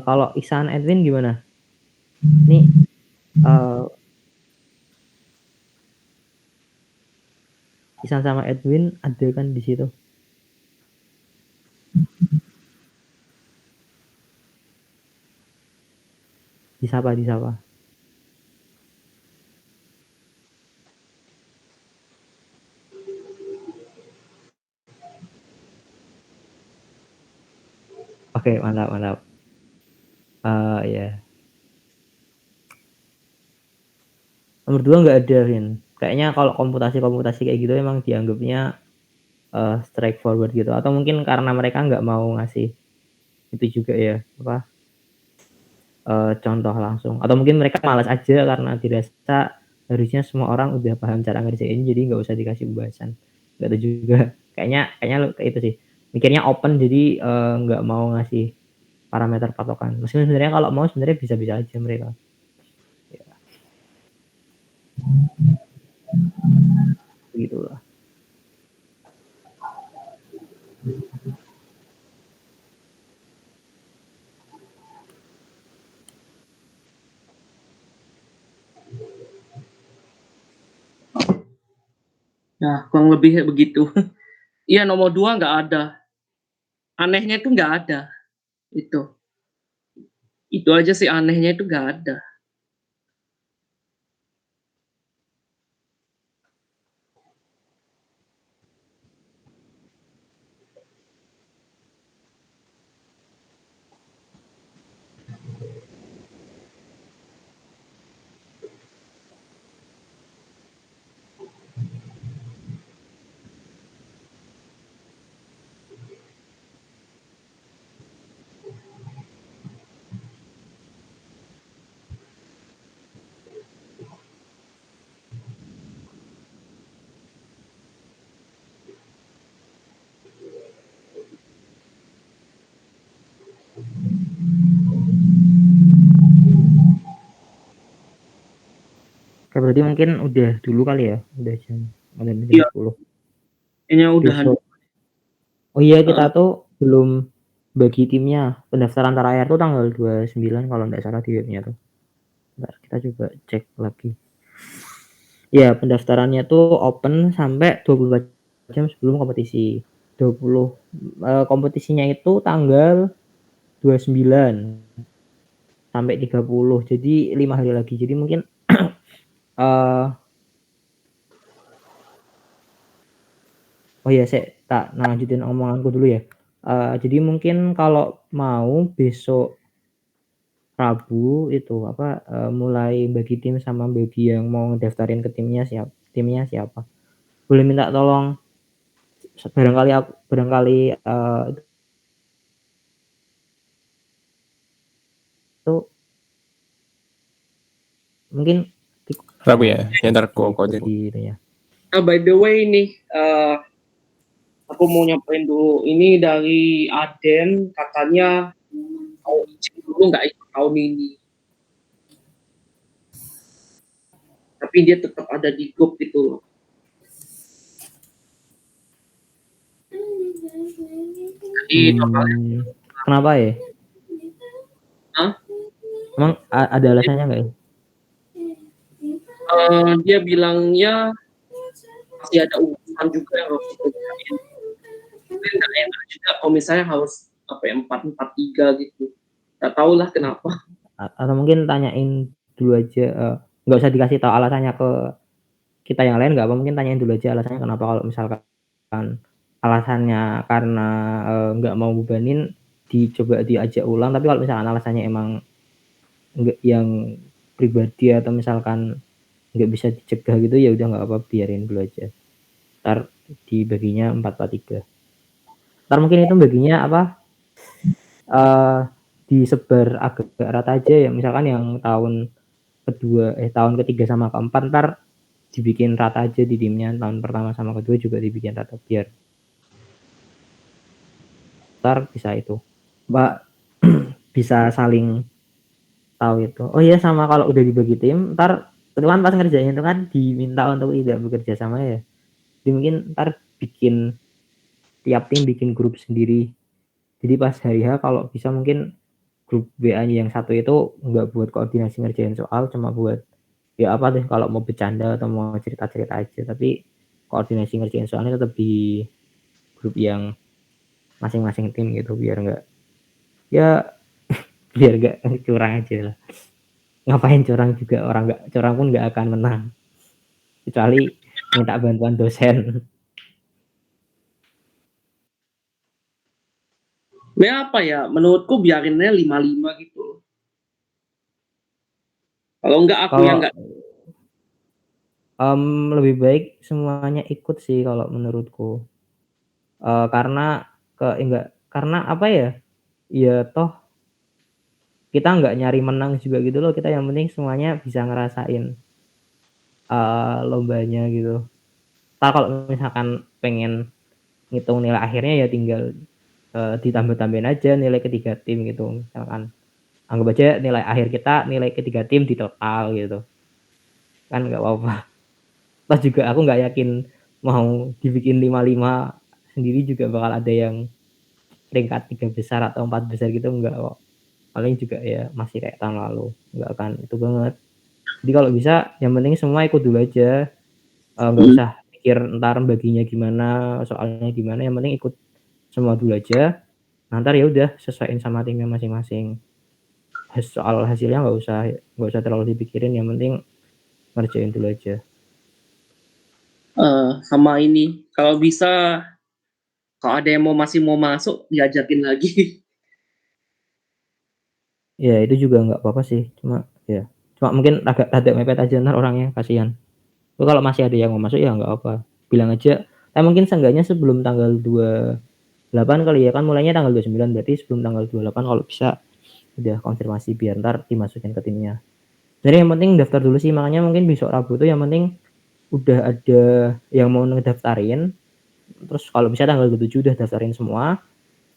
Kalau Ihsan Edwin gimana? Nih Ihsan sama Edwin ada kan di situ. Disapa. Oke, mantap. Ya. Nomor 2 nggak ada, Vin. Kayaknya kalau komputasi kayak gitu emang dianggapnya straightforward gitu. Atau mungkin karena mereka nggak mau ngasih itu juga ya, apa contoh langsung. Atau mungkin mereka malas aja karena dirasa harusnya semua orang udah paham cara ngerjain, jadi nggak usah dikasih pembahasan. Nggak tahu juga. Kayaknya lo kayak itu sih. Mikirnya open jadi nggak mau ngasih parameter patokan. Meskipun sebenarnya kalau mau sebenarnya bisa-bisa aja mereka. Ya, begitulah. Nah, kurang lebih begitu. Iya, nomor 2 nggak ada. Anehnya itu nggak ada. Itu. Itu aja sih anehnya itu nggak ada. Oke, berarti mungkin udah dulu kali ya, udah jam Iya, 10. kayaknya udahan. Besok. Oh iya, Heeh. kita tuh belum bagi timnya. Pendaftaran terakhir tuh tanggal 29 kalau nggak salah di webnya tuh. Bentar, kita coba cek lagi. Ya, pendaftarannya tuh open sampai 24 jam sebelum kompetisi. 20 kompetisinya itu tanggal 29 sampai 30. Jadi 5 hari lagi. Jadi mungkin eh oh iya, saya tak lanjutin omonganku dulu ya. Jadi mungkin kalau mau besok Rabu itu apa mulai bagi tim sama bagi yang mau ngedaftarin ke timnya siapa. Boleh minta tolong barangkali itu mungkin Rabu ya, ntar kodein. gitu ya. By the way nih, aku mau nyampein dulu ini dari Aden, katanya mau izin dulu nggak ikut tahun ini, tapi dia tetap ada di grup gitu loh. Jadi Kenapa ya? Hah? Emang ada alasannya nggak ya? Dia bilangnya masih ada urusan juga yang harus dikerjain. Mungkin nggak enak juga kalau misalnya harus apa ya 4-4-3 gitu. Nggak tahu lah kenapa. Atau mungkin tanyain dulu aja, nggak usah dikasih tahu alasannya ke kita yang lain nggak apa, mungkin tanyain dulu aja alasannya kenapa. Kalau misalkan alasannya karena nggak mau bebanin, dicoba diajak ulang. Tapi kalau misalkan alasannya emang nggak yang pribadi atau misalkan nggak bisa dicegah gitu, ya udah nggak apa, biarin dulu aja. Ntar dibaginya 4-4-3. Ntar mungkin itu baginya apa, disebar agak rata aja ya. Misalkan yang tahun ketiga sama keempat ntar dibikin rata aja di timnya. Tahun pertama sama kedua juga dibikin rata biar ntar bisa itu, Mbak, bisa saling tahu itu. Oh iya, sama kalau udah dibagi tim, ntar kan pas ngerjain itu kan diminta untuk tidak bekerja sama ya. Jadi mungkin ntar bikin tiap tim bikin grup sendiri. Jadi pas hari H kalau bisa mungkin grup WA-nya yang satu itu nggak buat koordinasi ngerjain soal, cuma buat ya apa deh, kalau mau bercanda atau mau cerita-cerita aja. Tapi koordinasi ngerjain soalnya tetap di grup yang masing-masing tim gitu, biar nggak ya biar nggak curang aja lah. Ngapain curang juga, orang nggak curang pun nggak akan menang kecuali minta bantuan dosen. Ya apa ya, menurutku biarinnya 5-5 gitu. Kalau enggak aku yang Kalau enggak. lebih baik semuanya ikut sih kalau menurutku. Karena karena apa ya, ya toh kita nggak nyari menang juga gitu loh, kita yang penting semuanya bisa ngerasain lombanya gitu. Entar kalau misalkan pengen ngitung nilai akhirnya ya tinggal ditambah-tambahin aja nilai ketiga tim gitu. Misalkan anggap aja nilai akhir kita nilai ketiga tim di total gitu, kan nggak apa-apa. Toh juga aku nggak yakin mau dibikin 5-5 sendiri juga bakal ada yang peringkat 3 besar atau 4 besar gitu, enggak kok. Paling juga ya masih kayak tahun lalu, nggak akan itu banget. Jadi kalau bisa yang penting semua ikut dulu aja, nggak usah mikir entar baginya gimana, soalnya gimana, yang penting ikut semua dulu aja. Nah, entar ya udah sesuaiin sama timnya masing-masing. Soal hasilnya nggak usah terlalu dipikirin, yang penting ngerjain dulu aja. Sama ini, kalau bisa kalau ada yang masih mau masuk diajakin lagi. Ya itu juga nggak apa-apa sih, cuma mungkin agak rada mepet aja ntar orangnya, kasihan. Tapi kalau masih ada yang mau masuk ya nggak apa, bilang aja. Mungkin seenggaknya sebelum tanggal 28 kali ya, kan mulainya tanggal 29, berarti sebelum tanggal 28 kalau bisa udah konfirmasi biar ntar dimasukin ke timnya. Jadi yang penting daftar dulu sih, makanya mungkin besok Rabu tuh yang penting udah ada yang mau ngedaftarin. Terus kalau bisa tanggal 27 udah daftarin semua,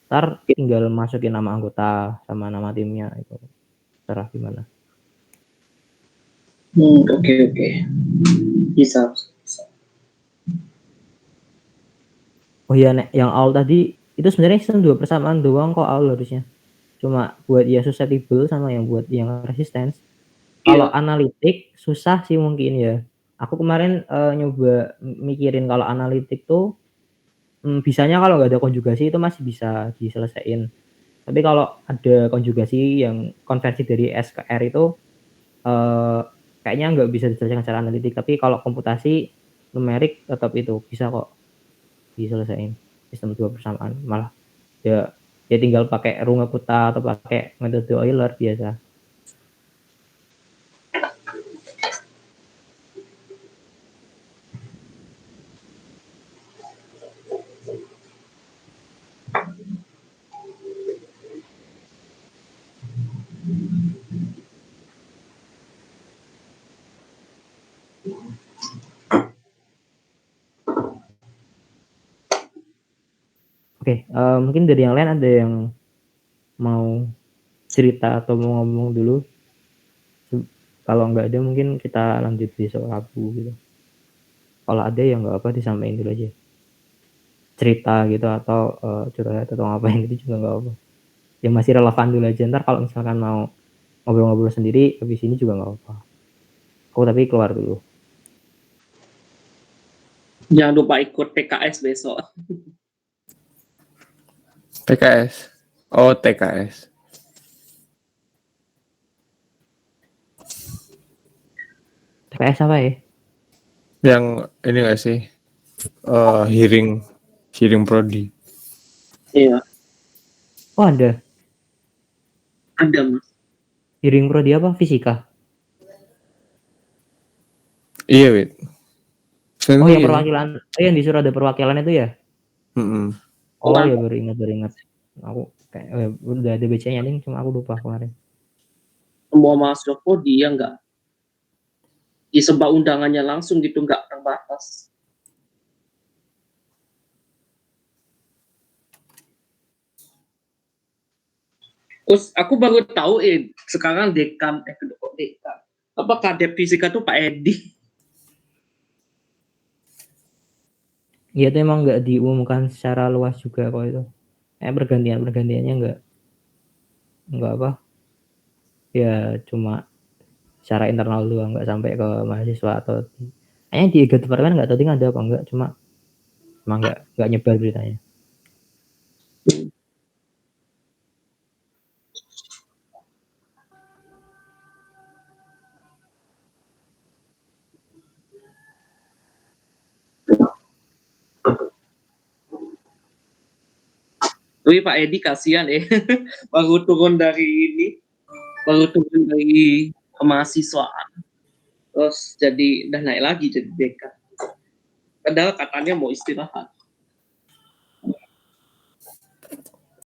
ntar tinggal masukin nama anggota sama nama timnya itu. Terserah gimana. Oke. Bisa. Oh iya, Nek, yang awal tadi itu sebenarnya sistem 2 persamaan doang kok awal harusnya. Cuma buat ya susceptible sama yang buat yang resistance. Kalau Iya. analitik susah sih mungkin ya. Aku kemarin nyoba mikirin kalau analitik tuh bisanya kalau nggak ada konjugasi itu masih bisa diselesaikan. Tapi kalau ada konjugasi yang konversi dari S ke R itu kayaknya nggak bisa diselesaikan secara analitik. Tapi kalau komputasi numerik tetap itu bisa kok diselesaikan sistem 2 persamaan. Malah ya tinggal pakai Runge-Kutta atau pakai metode Euler biasa. Oke, mungkin dari yang lain ada yang mau cerita atau mau ngomong dulu? Kalau nggak ada mungkin kita lanjut besok Rabu gitu. Kalau ada ya nggak apa disampaikan dulu aja. Cerita gitu atau curhat atau ngapain itu juga nggak apa. Yang masih relevan dulu aja. Ntar kalau misalkan mau ngobrol-ngobrol sendiri habis ini juga nggak apa. Aku tapi keluar dulu. Jangan lupa ikut PKS besok. TKS. Oh, TKS. TKS apa ya? Yang ini nggak sih? Hearing prodi. Iya, Oh, ada. ada Mas. Hearing prodi apa? Fisika. Iya, Wit. Oh, yang perwakilan. Yang disuruh ada perwakilan itu ya? Oh ya, baru ingat. Aku kayak udah ada BC-nya nih, cuma aku lupa kemarin. Semua mahasiswa prodi ya enggak disebar undangannya langsung gitu, enggak terbatas. Terus aku baru tahu sekarang dekan apa kadep fisika tuh Pak Edi. Iya itu emang nggak diumumkan secara luas juga kok itu. Pergantiannya nggak apa? Ya cuma secara internal doang, nggak sampai ke mahasiswa atau kayaknya di departemen nggak tahu tinggal ada apa enggak, cuma emang nggak nyebar beritanya. Tapi Pak Edi kasihan baru turun dari kemahasiswaan, terus jadi udah naik lagi jadi dekan. Padahal katanya mau istirahat.